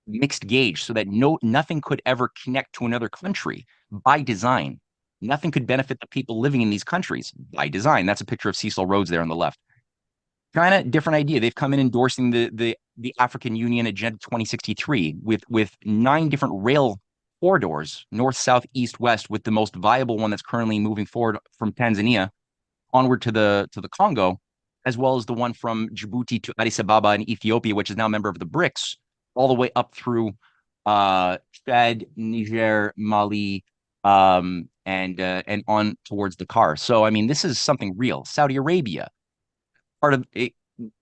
mixed gauge so that nothing could ever connect to another country by design. Nothing could benefit the people living in these countries by design. That's a picture of Cecil Rhodes there on the left. China, different idea. They've come in endorsing the African Union Agenda 2063 with 9 different rail corridors, north, south, east, west, with the most viable one that's currently moving forward from Tanzania onward to the Congo, as well as the one from Djibouti to Addis Ababa in Ethiopia, which is now a member of the BRICS, all the way up through Chad, Niger, Mali, and on towards Dakar. So, I mean, this is something real. Saudi Arabia, part of it,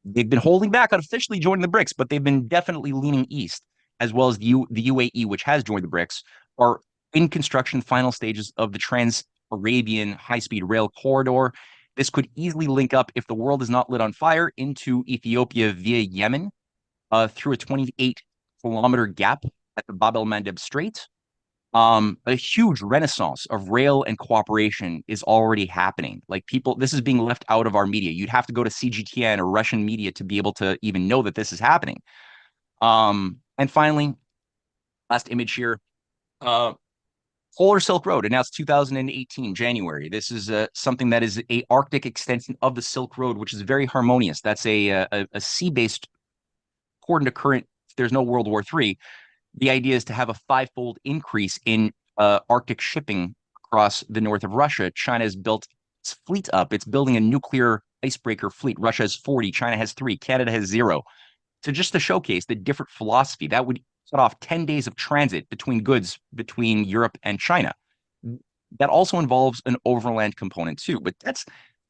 they've been holding back on officially joining the BRICS, but they've been definitely leaning east, as well as the UAE, which has joined the BRICS, are in construction final stages of the Trans-Arabian high-speed rail corridor. This could easily link up, if the world is not lit on fire, into Ethiopia via Yemen through a 28-kilometer gap at the Bab el-Mandeb Strait. A huge renaissance of rail and cooperation is already happening. Like people, this is being left out of our media. You'd have to go to CGTN or Russian media to be able to even know that this is happening. And finally, last image here, Polar Silk Road announced 2018 January. This is something that is a Arctic extension of the Silk Road, which is very harmonious. That's a sea-based, according to current, there's no World War III. The idea is to have a 5-fold increase in Arctic shipping across the north of Russia. China has built its fleet up. It's building a nuclear icebreaker fleet. Russia has 40, China has 3, Canada has 0. So just to showcase the different philosophy, that would cut off 10 days of transit between goods between Europe and China. That also involves an overland component too, but that's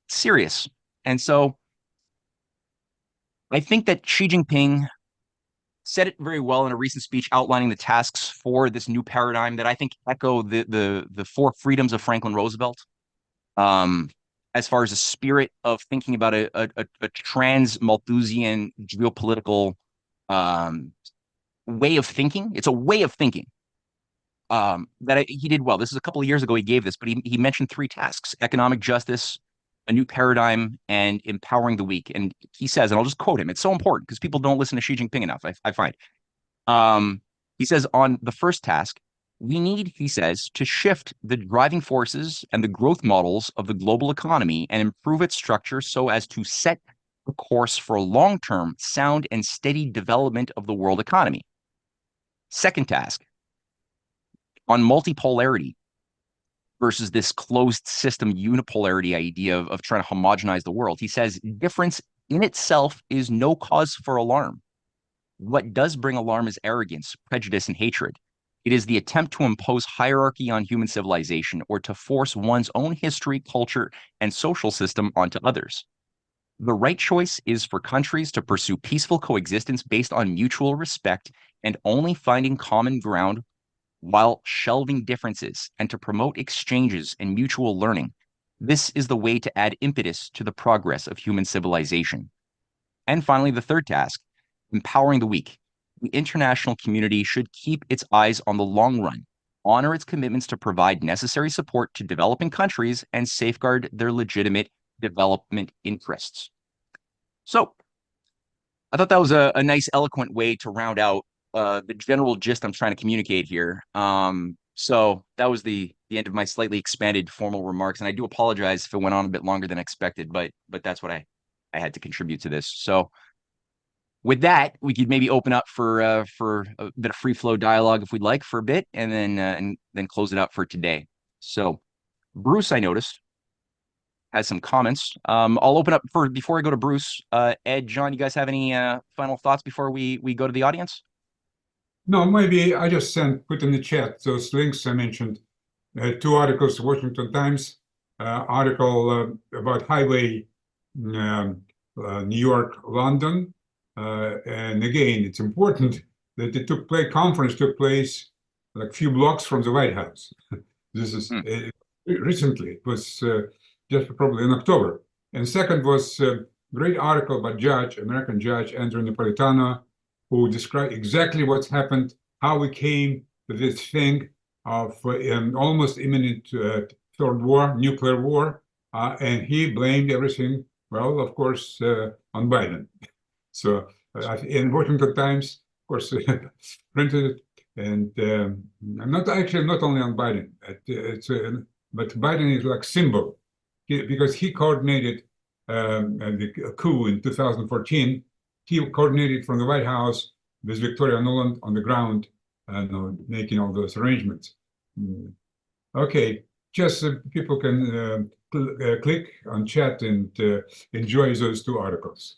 serious. And so I think that Xi Jinping said it very well in a recent speech outlining the tasks for this new paradigm that I think echo the 4 freedoms of Franklin Roosevelt. As far as the spirit of thinking about a trans-Malthusian geopolitical way of thinking. It's a way of thinking he did well. This is a couple of years ago he gave this, but he mentioned 3 tasks: economic justice, a new paradigm, and empowering the weak. And he says, and I'll just quote him, it's so important because people don't listen to Xi Jinping enough, I find. He says, on the first task, we need, he says, to shift the driving forces and the growth models of the global economy and improve its structure so as to set a course for long-term, sound, and steady development of the world economy. Second task, on multipolarity versus this closed system unipolarity idea of trying to homogenize the world. He says, difference in itself is no cause for alarm. What does bring alarm is arrogance, prejudice, and hatred. It is the attempt to impose hierarchy on human civilization or to force one's own history, culture, and social system onto others. The right choice is for countries to pursue peaceful coexistence based on mutual respect and only finding common ground while shelving differences and to promote exchanges and mutual learning. This is the way to add impetus to the progress of human civilization. And finally, the third task, empowering the weak. The international community should keep its eyes on the long run, honor its commitments to provide necessary support to developing countries, and safeguard their legitimate development interests. So I thought that was a nice, eloquent way to round out the general gist I'm trying to communicate here. So that was the end of my slightly expanded formal remarks, and I do apologize if it went on a bit longer than expected, but that's what I had to contribute to this. So with that, we could maybe open up for a bit of free flow dialogue if we'd like for a bit, and then close it out for today. So Bruce, I noticed, has some comments. I'll open up for before I go to Bruce. Ed, John, you guys have any final thoughts before we go to the audience?
No, maybe I just put in the chat those links I mentioned. Two articles, Washington Times, article about highway New York, London. And again, it's important that the conference took place like a few blocks from the White House. This is recently, it was just probably in October. And second was a great article by American judge Andrew Napolitano, who described exactly what's happened, how we came to this thing of almost imminent third war, nuclear war, and he blamed everything, well, of course, on Biden. So in Washington Times, of course, printed it, and not only on Biden, but Biden is like symbol, because he coordinated the coup in 2014. He coordinated from the White House with Victoria Nuland on the ground, making all those arrangements. Okay, just people can click on chat and enjoy those two articles.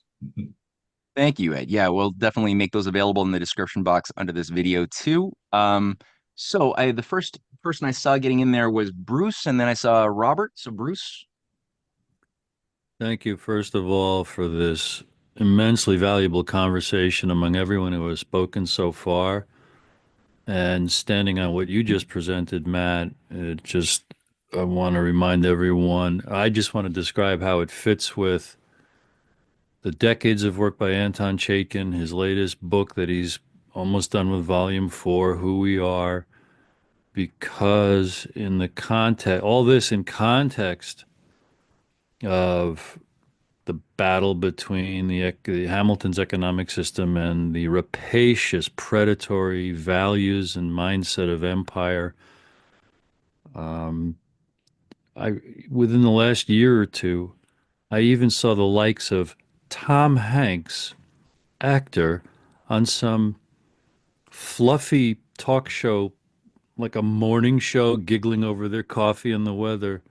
Thank you, Ed. Yeah, we'll definitely make those available in the description box under this video too. So the first person I saw getting in there was Bruce, and then I saw Robert. So Bruce.
Thank you, first of all, for this immensely valuable conversation among everyone who has spoken so far. And standing on what you just presented, Matt, I want to remind everyone, I just want to describe how it fits with the decades of work by Anton Chaikin, his latest book that he's almost done with volume 4, Who We Are, because in the context, all this in context of the battle between the Hamilton's economic system and the rapacious, predatory values and mindset of empire. Within the last year or two, I even saw the likes of Tom Hanks, actor, on some fluffy talk show, like a morning show, giggling over their coffee and the weather,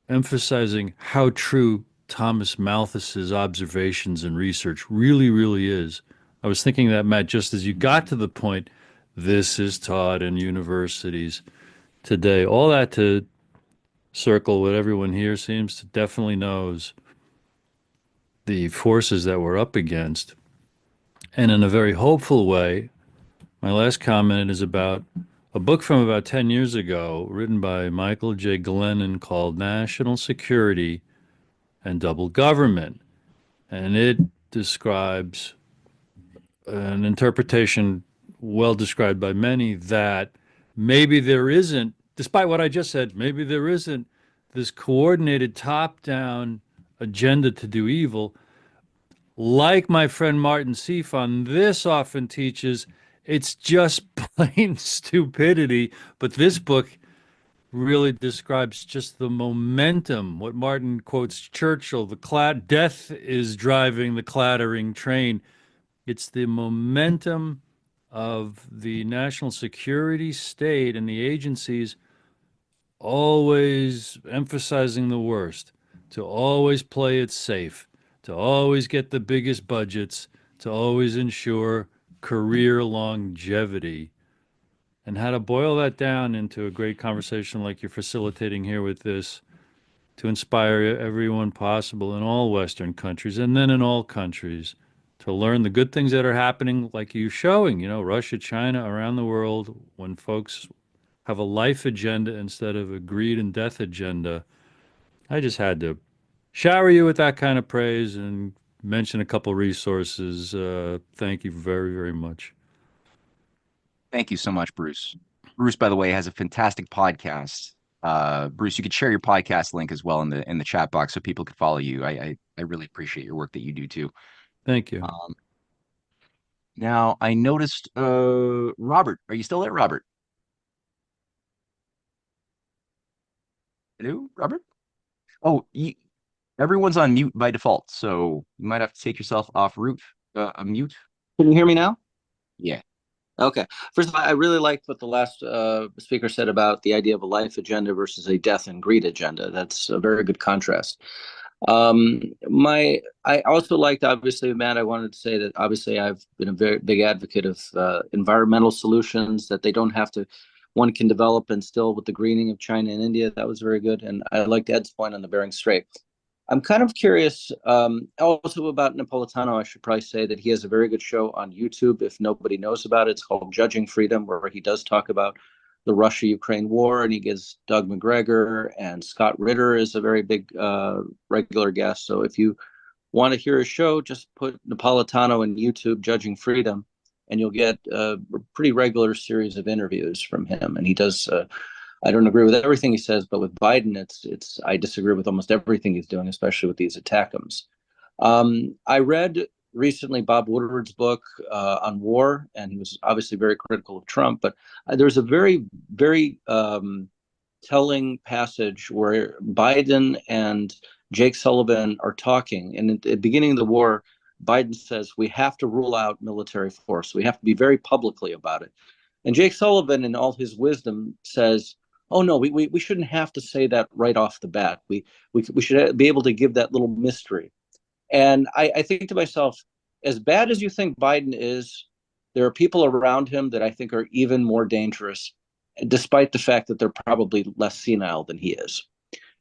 emphasizing how true Thomas Malthus's observations and research really, really is. I was thinking that, Matt, just as you got to the point, this is taught in universities today. All that to circle what everyone here seems to definitely knows the forces that we're up against. And in a very hopeful way, my last comment is about a book from about 10 years ago written by Michael J. Glennon called National Security and Double Government. And it describes an interpretation well described by many that maybe there isn't, despite what I just said, maybe there isn't this coordinated top-down agenda to do evil. Like my friend Martin Sifon, this often teaches it's just plain stupidity. But this book really describes just the momentum. What Martin quotes Churchill, death is driving the clattering train. It's the momentum of the national security state and the agencies always emphasizing the worst, to always play it safe, to always get the biggest budgets, to always ensure career longevity. And how to boil that down into a great conversation like you're facilitating here with this to inspire everyone possible in all Western countries and then in all countries to learn the good things that are happening, like you're showing, Russia, China, around the world, when folks have a life agenda instead of a greed and death agenda. I just had to shower you with that kind of praise and mention a couple resources. Thank you very, very much.
Thank you so much, Bruce. Bruce, by the way, has a fantastic podcast. Bruce, you could share your podcast link as well in the chat box so people could follow you. I really appreciate your work that you do too.
Thank you.
Now I noticed Robert. Are you still there, Robert? Hello, Robert? Oh, everyone's on mute by default, so you might have to take yourself off mute.
Can you hear me now?
Yeah.
Okay. First of all, I really liked what the last speaker said about the idea of a life agenda versus a death and greed agenda. That's a very good contrast. I also liked, obviously, Matt, I wanted to say that obviously I've been a very big advocate of environmental solutions, that they don't have to, one can develop and still with the greening of China and India. That was very good. And I liked Ed's point on the Bering Strait. I'm kind of curious also about Napolitano. I should probably say that he has a very good show on YouTube. If nobody knows about it, it's called Judging Freedom, where he does talk about the Russia-Ukraine war, and he gets Doug McGregor, and Scott Ritter is a very big regular guest. So if you want to hear his show, just put Napolitano in YouTube, Judging Freedom, and you'll get a pretty regular series of interviews from him. And he does I don't agree with everything he says, but with Biden, I disagree with almost everything he's doing, especially with these attackums. I read recently Bob Woodward's book on war, and he was obviously very critical of Trump. But there's a very, very telling passage where Biden and Jake Sullivan are talking, and at the beginning of the war, Biden says we have to rule out military force. We have to be very publicly about it. And Jake Sullivan, in all his wisdom, says, oh no, we shouldn't have to say that right off the bat. We should be able to give that little mystery. And I think to myself, as bad as you think Biden is, there are people around him that I think are even more dangerous, despite the fact that they're probably less senile than he is.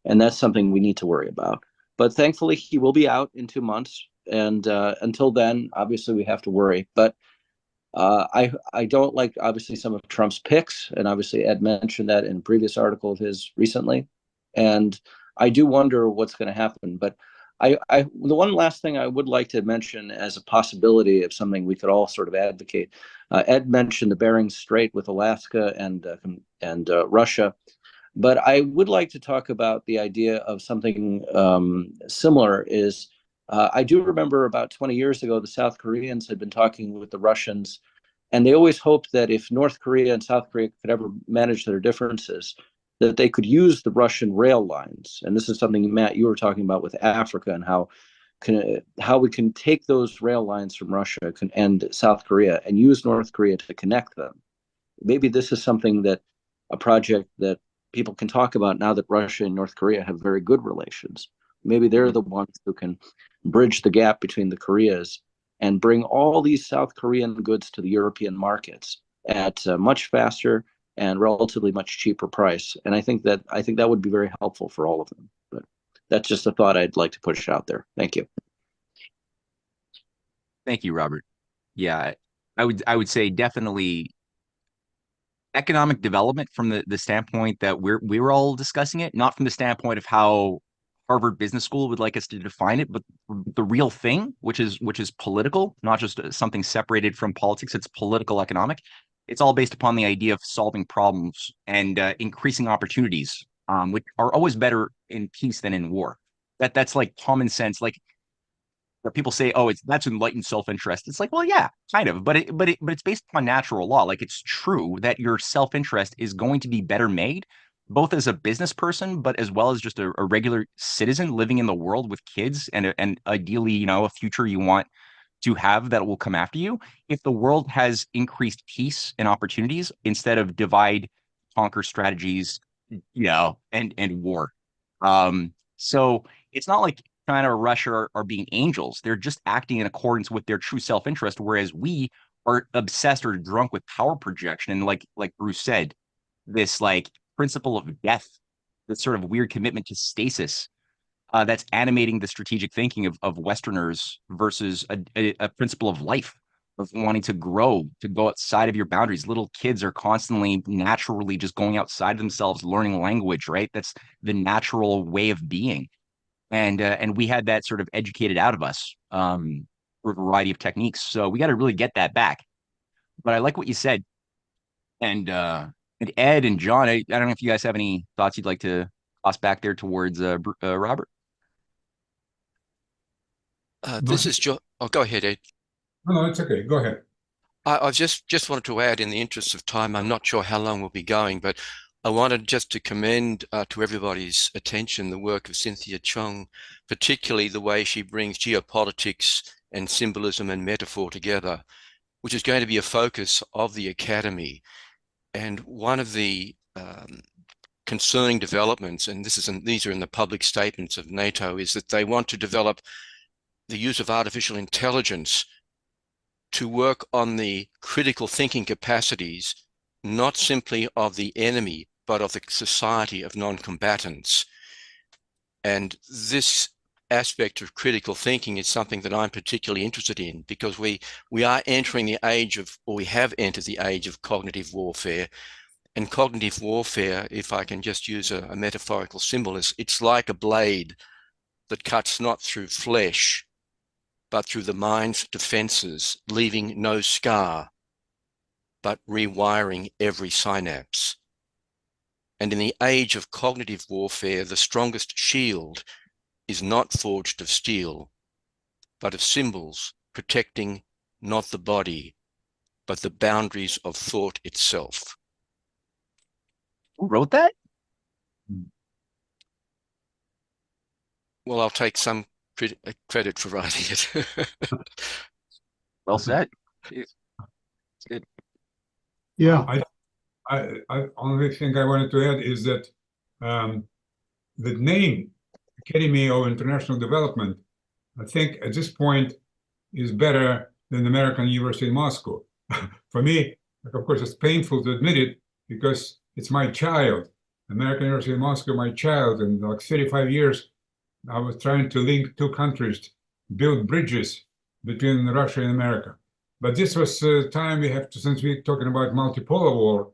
And that's something we need to worry about. But thankfully, he will be out in 2 months. And until then, obviously, we have to worry. But I don't like, obviously, some of Trump's picks, and obviously Ed mentioned that in a previous article of his recently. And I do wonder what's going to happen. But the one last thing I would like to mention as a possibility of something we could all sort of advocate. Ed mentioned the Bering Strait with Alaska and Russia. But I would like to talk about the idea of something similar is I do remember about 20 years ago, the South Koreans had been talking with the Russians, and they always hoped that if North Korea and South Korea could ever manage their differences, that they could use the Russian rail lines. And this is something, Matt, you were talking about with Africa and how we can take those rail lines from Russia and South Korea and use North Korea to connect them. Maybe this is something a project that people can talk about now that Russia and North Korea have very good relations. Maybe they're the ones who can bridge the gap between the Koreas and bring all these South Korean goods to the European markets at a much faster and relatively much cheaper price. And I think that would be very helpful for all of them. But that's just a thought I'd like to push out there. Thank you.
Thank you, Robert. Yeah, I would say definitely economic development from the standpoint that we're all discussing it, not from the standpoint of how Harvard Business School would like us to define it, but the real thing, which is political, not just something separated from politics. It's political economic. It's all based upon the idea of solving problems and increasing opportunities, which are always better in peace than in war. That's like common sense. Like people say, oh, that's enlightened self-interest. It's like, well, yeah, kind of, but it's based upon natural law. Like it's true that your self-interest is going to be better made, both as a business person, but as well as just a regular citizen living in the world with kids and ideally, a future you want to have that will come after you. If the world has increased peace and opportunities instead of divide, conquer strategies, and war. So it's not like China or Russia are being angels. They're just acting in accordance with their true self-interest, whereas we are obsessed or drunk with power projection. And like Bruce said, this like principle of death this sort of weird commitment to stasis that's animating the strategic thinking of Westerners versus a principle of life, of wanting to grow, to go outside of your boundaries. Little kids are constantly naturally just going outside themselves, learning language, right? That's the natural way of being. And we had that sort of educated out of us through a variety of techniques. So we got to really get that back. But I like what you said. And Ed and John, I don't know if you guys have any thoughts you'd like to toss back there towards Robert.
This is John. Oh, go ahead, Ed.
No, it's okay. Go ahead.
I just wanted to add, in the interest of time, I'm not sure how long we'll be going, but I wanted just to commend to everybody's attention the work of Cynthia Chung, particularly the way she brings geopolitics and symbolism and metaphor together, which is going to be a focus of the Academy. And one of the concerning developments, and these are in the public statements of NATO, is that they want to develop the use of artificial intelligence to work on the critical thinking capacities, not simply of the enemy, but of the society of non-combatants. And this aspect of critical thinking is something that I'm particularly interested in, because we are entering the age of, or we have entered the age of cognitive warfare. And cognitive warfare, if I can just use a metaphorical symbol, it's like a blade that cuts not through flesh, but through the mind's defenses, leaving no scar, but rewiring every synapse. And in the age of cognitive warfare, the strongest shield is not forged of steel, but of symbols protecting not the body, but the boundaries of thought itself.
Who wrote that?
Well, I'll take some credit for writing it.
Well said. It's good.
Yeah.
I only thing I wanted to add is that the name Academy of International Development, I think at this point is better than the American University in Moscow. For me, like, of course, it's painful to admit it because it's my child. American University in Moscow, my child, and like 35 years, I was trying to link two countries, build bridges between Russia and America. But this was time we have to, since we're talking about multipolar war,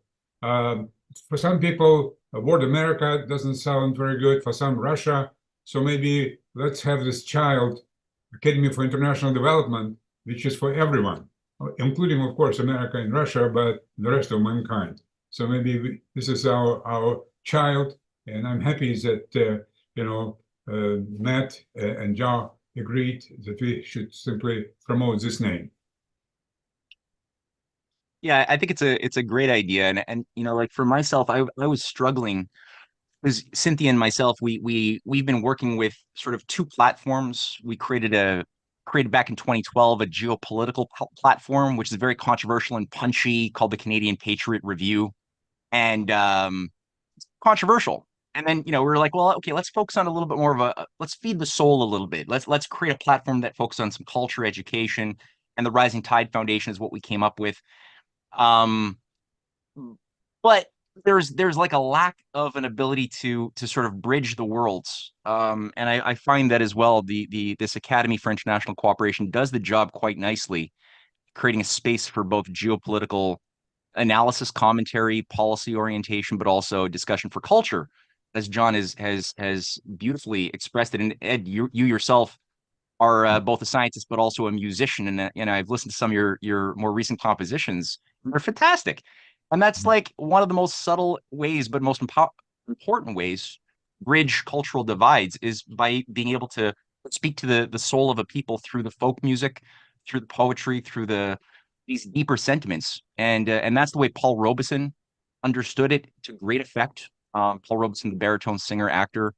for some people, word America doesn't sound very good, for some Russia. So maybe let's have this child, Academy for International Development, which is for everyone, including, of course, America and Russia, but the rest of mankind. So maybe this is our child, and I'm happy that, Matt and John agreed that we should simply promote this name.
Yeah, I think it's a great idea, and like for myself, I was struggling because Cynthia and myself, we've been working with sort of two platforms. We created back in 2012 a geopolitical platform, which is very controversial and punchy, called the Canadian Patriot Review, and controversial. And then we were like, well, okay, let's focus on a little bit more of let's feed the soul a little bit. Let's create a platform that focuses on some culture, education, and the Rising Tide Foundation is what we came up with. But there's like a lack of an ability to sort of bridge the worlds. And I find that as well, this Academy for International Cooperation does the job quite nicely, creating a space for both geopolitical analysis, commentary, policy orientation, but also discussion for culture, as John has beautifully expressed it. And Ed, you yourself are both a scientist but also a musician, and I've listened to some of your more recent compositions. They're fantastic, and that's like one of the most subtle ways, but most important ways, bridge cultural divides is by being able to speak to the soul of a people through the folk music, through the poetry, through these deeper sentiments, and that's the way Paul Robeson understood it to great effect. Paul Robeson, the baritone singer actor,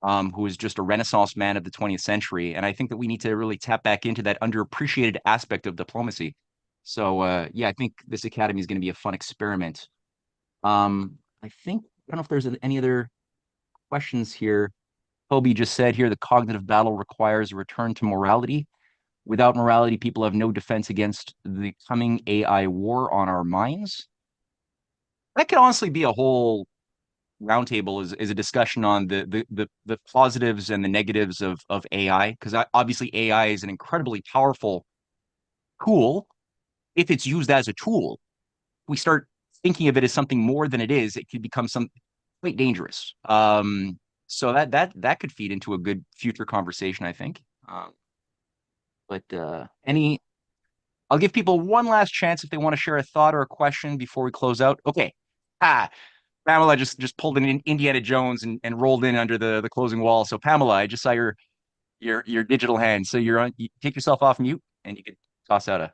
who is just a Renaissance man of the 20th century. And I think that we need to really tap back into that underappreciated aspect of diplomacy. So, yeah, I think this academy is going to be a fun experiment. I don't know if there's any other questions here. Toby just said here, the cognitive battle requires a return to morality. Without morality, people have no defense against the coming AI war on our minds. That could honestly be a whole roundtable is a discussion on the positives and the negatives of AI, because obviously AI is an incredibly powerful tool if it's used as a tool. We start thinking of it as something more than it is, it could become some quite dangerous. So that could feed into a good future conversation, I think. But I'll give people one last chance if they want to share a thought or a question before we close out. Okay. Pamela just pulled an Indiana Jones and rolled in under the closing wall. So Pamela, I just saw your digital hand. So you take yourself off mute and you can toss out a.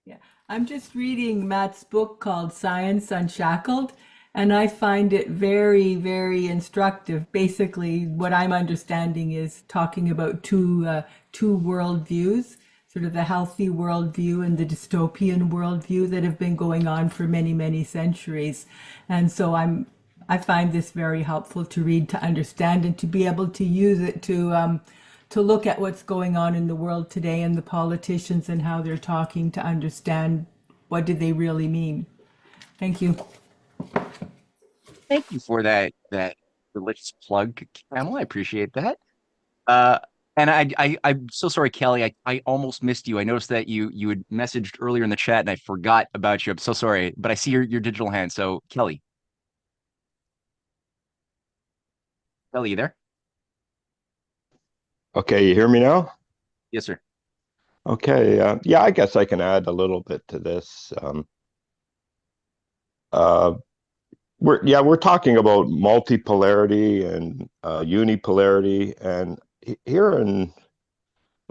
Yeah, I'm just reading Matt's book called Science Unshackled, and I find it very, very instructive. Basically, what I'm understanding is talking about two worldviews, sort of the healthy worldview and the dystopian worldview that have been going on for many, many centuries. And so I find this very helpful to read, to understand, and to be able to use it to look at what's going on in the world today and the politicians and how they're talking, to understand what do they really mean. Thank you.
Thank you for that delicious plug, Pamela. I appreciate that. And I'm so sorry, Kelly. I almost missed you. I noticed that you had messaged earlier in the chat and I forgot about you. I'm so sorry, but I see your digital hand. So Kelly, you there?
Okay, you hear me now?
Yes, sir.
Okay, yeah, I guess I can add a little bit to this. We're talking about multipolarity and unipolarity, and here at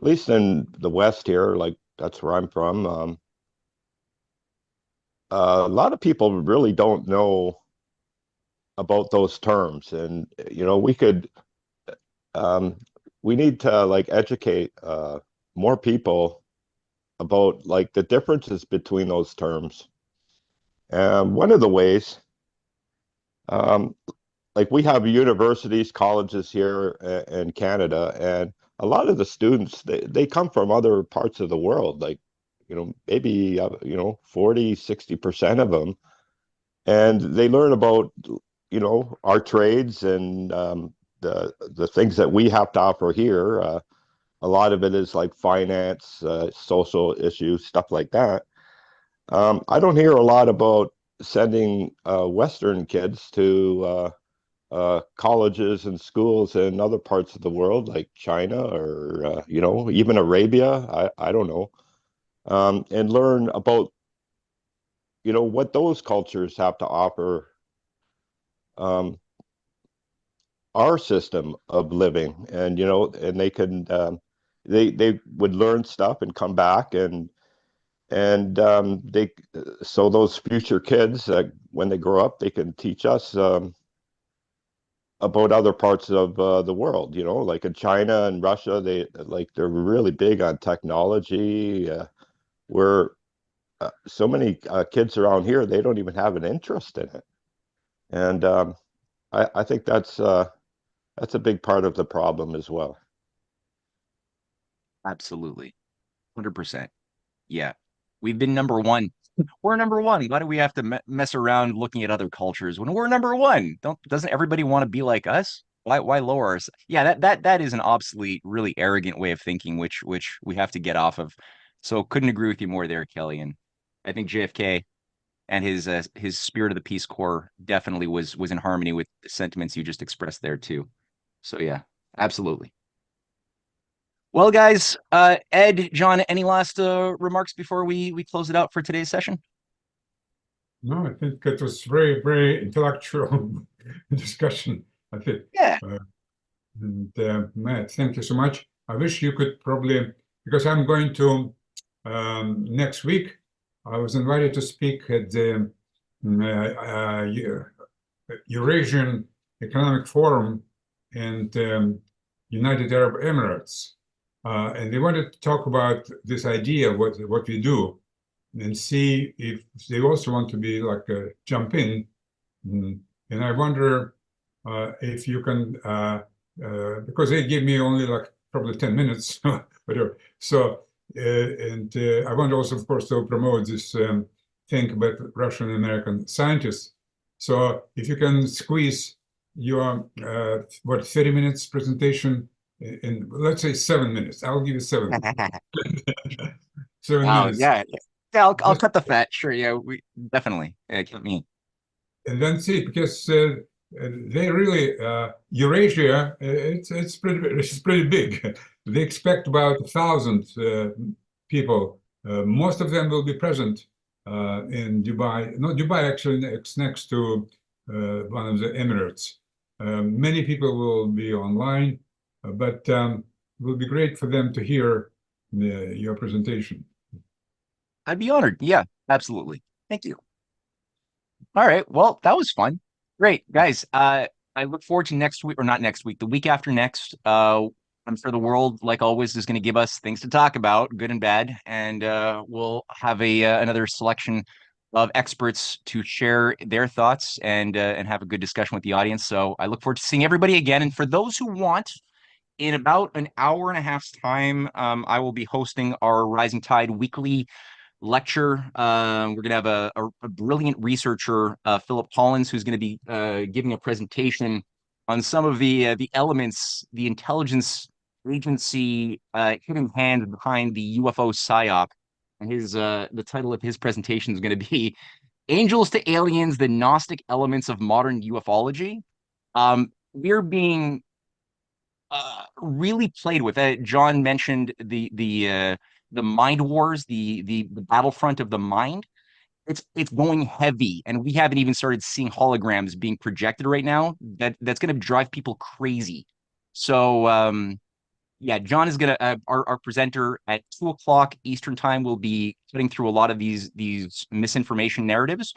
least in the West here, like that's where I'm from, a lot of people really don't know about those terms, and we need to like educate more people about like the differences between those terms. One of the ways, like we have universities, colleges here in Canada, and a lot of the students, they come from other parts of the world, like, maybe, 40, 60% of them. And they learn about, our trades and the things that we have to offer here. A lot of it is like finance, social issues, stuff like that. I don't hear a lot about sending Western kids to colleges and schools in other parts of the world, like China or even Arabia. I don't know, and learn about what those cultures have to offer. Our system of living, and and they can they would learn stuff and come back, and they so those future kids, when they grow up, they can teach us about other parts of the world. Like in China and Russia, they're really big on technology, where so many kids around here, they don't even have an interest in it. And I think that's a big part of the problem as well.
Absolutely. 100%. Yeah. We've been number one. We're number one. Why do we have to mess around looking at other cultures when we're number one? Doesn't everybody want to be like us? Why lower us? Yeah, that is an obsolete, really arrogant way of thinking, which we have to get off of. So couldn't agree with you more there, Kelly. And I think JFK and his spirit of the Peace Corps definitely was in harmony with the sentiments you just expressed there too. So yeah, absolutely. Well, guys, Ed, John, any last remarks before we close it out for today's session?
No, I think it was very, very intellectual discussion, I think.
Yeah.
And Matt, thank you so much. I wish you could probably, because I'm going to, next week, I was invited to speak at the Eurasian Economic Forum in United Arab Emirates. And they wanted to talk about this idea of what we do, and see if they also want to be like jump in. And I wonder if you can, because they give me only like probably 10 minutes, whatever. So, I want also, of course, to promote this thing about Russian American scientists. So if you can squeeze your 30 minutes presentation in, let's say 7 minutes, I'll give you 7 minutes. 7
Wow,
minutes.
yeah. Yeah, I'll cut the fat. Sure, yeah, we definitely. Yeah, cut me.
And then see, because they really Eurasia, it's pretty big. They expect about 1,000 people. Most of them will be present in Dubai. Not Dubai, actually, it's next to one of the Emirates. Many people will be online, but it will be great for them to hear your presentation.
I'd be honored. Yeah, absolutely. Thank you. All right. Well, that was fun. Great, guys. I look forward to next week, or not next week, the week after next. I'm sure the world, like always, is going to give us things to talk about, good and bad, and we'll have another selection of experts to share their thoughts and have a good discussion with the audience. So I look forward to seeing everybody again. And for those who want, in about an hour and a half's time, I will be hosting our Rising Tide weekly lecture. We're going to have a brilliant researcher, Philip Collins, who's going to be giving a presentation on some of the elements, the intelligence agency hidden hand behind the UFO psyop. And the title of his presentation is going to be "Angels to Aliens: The Gnostic Elements of Modern UFOlogy." We're being really played with. John mentioned the mind wars, the battlefront of the mind. It's going heavy, and we haven't even started seeing holograms being projected right now. That's going to drive people crazy. So yeah, John is gonna our presenter at 2 o'clock Eastern time will be cutting through a lot of these misinformation narratives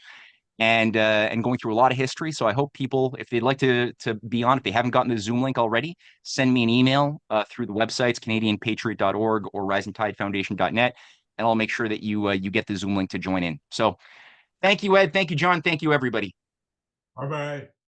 and going through a lot of history. So I hope people, if they'd like to be on, if they haven't gotten the Zoom link already, send me an email through the websites canadianpatriot.org or risingtidefoundation.net, and I'll make sure that you get the Zoom link to join in. So thank you, Ed. Thank you, John. Thank you, everybody.
Bye-bye.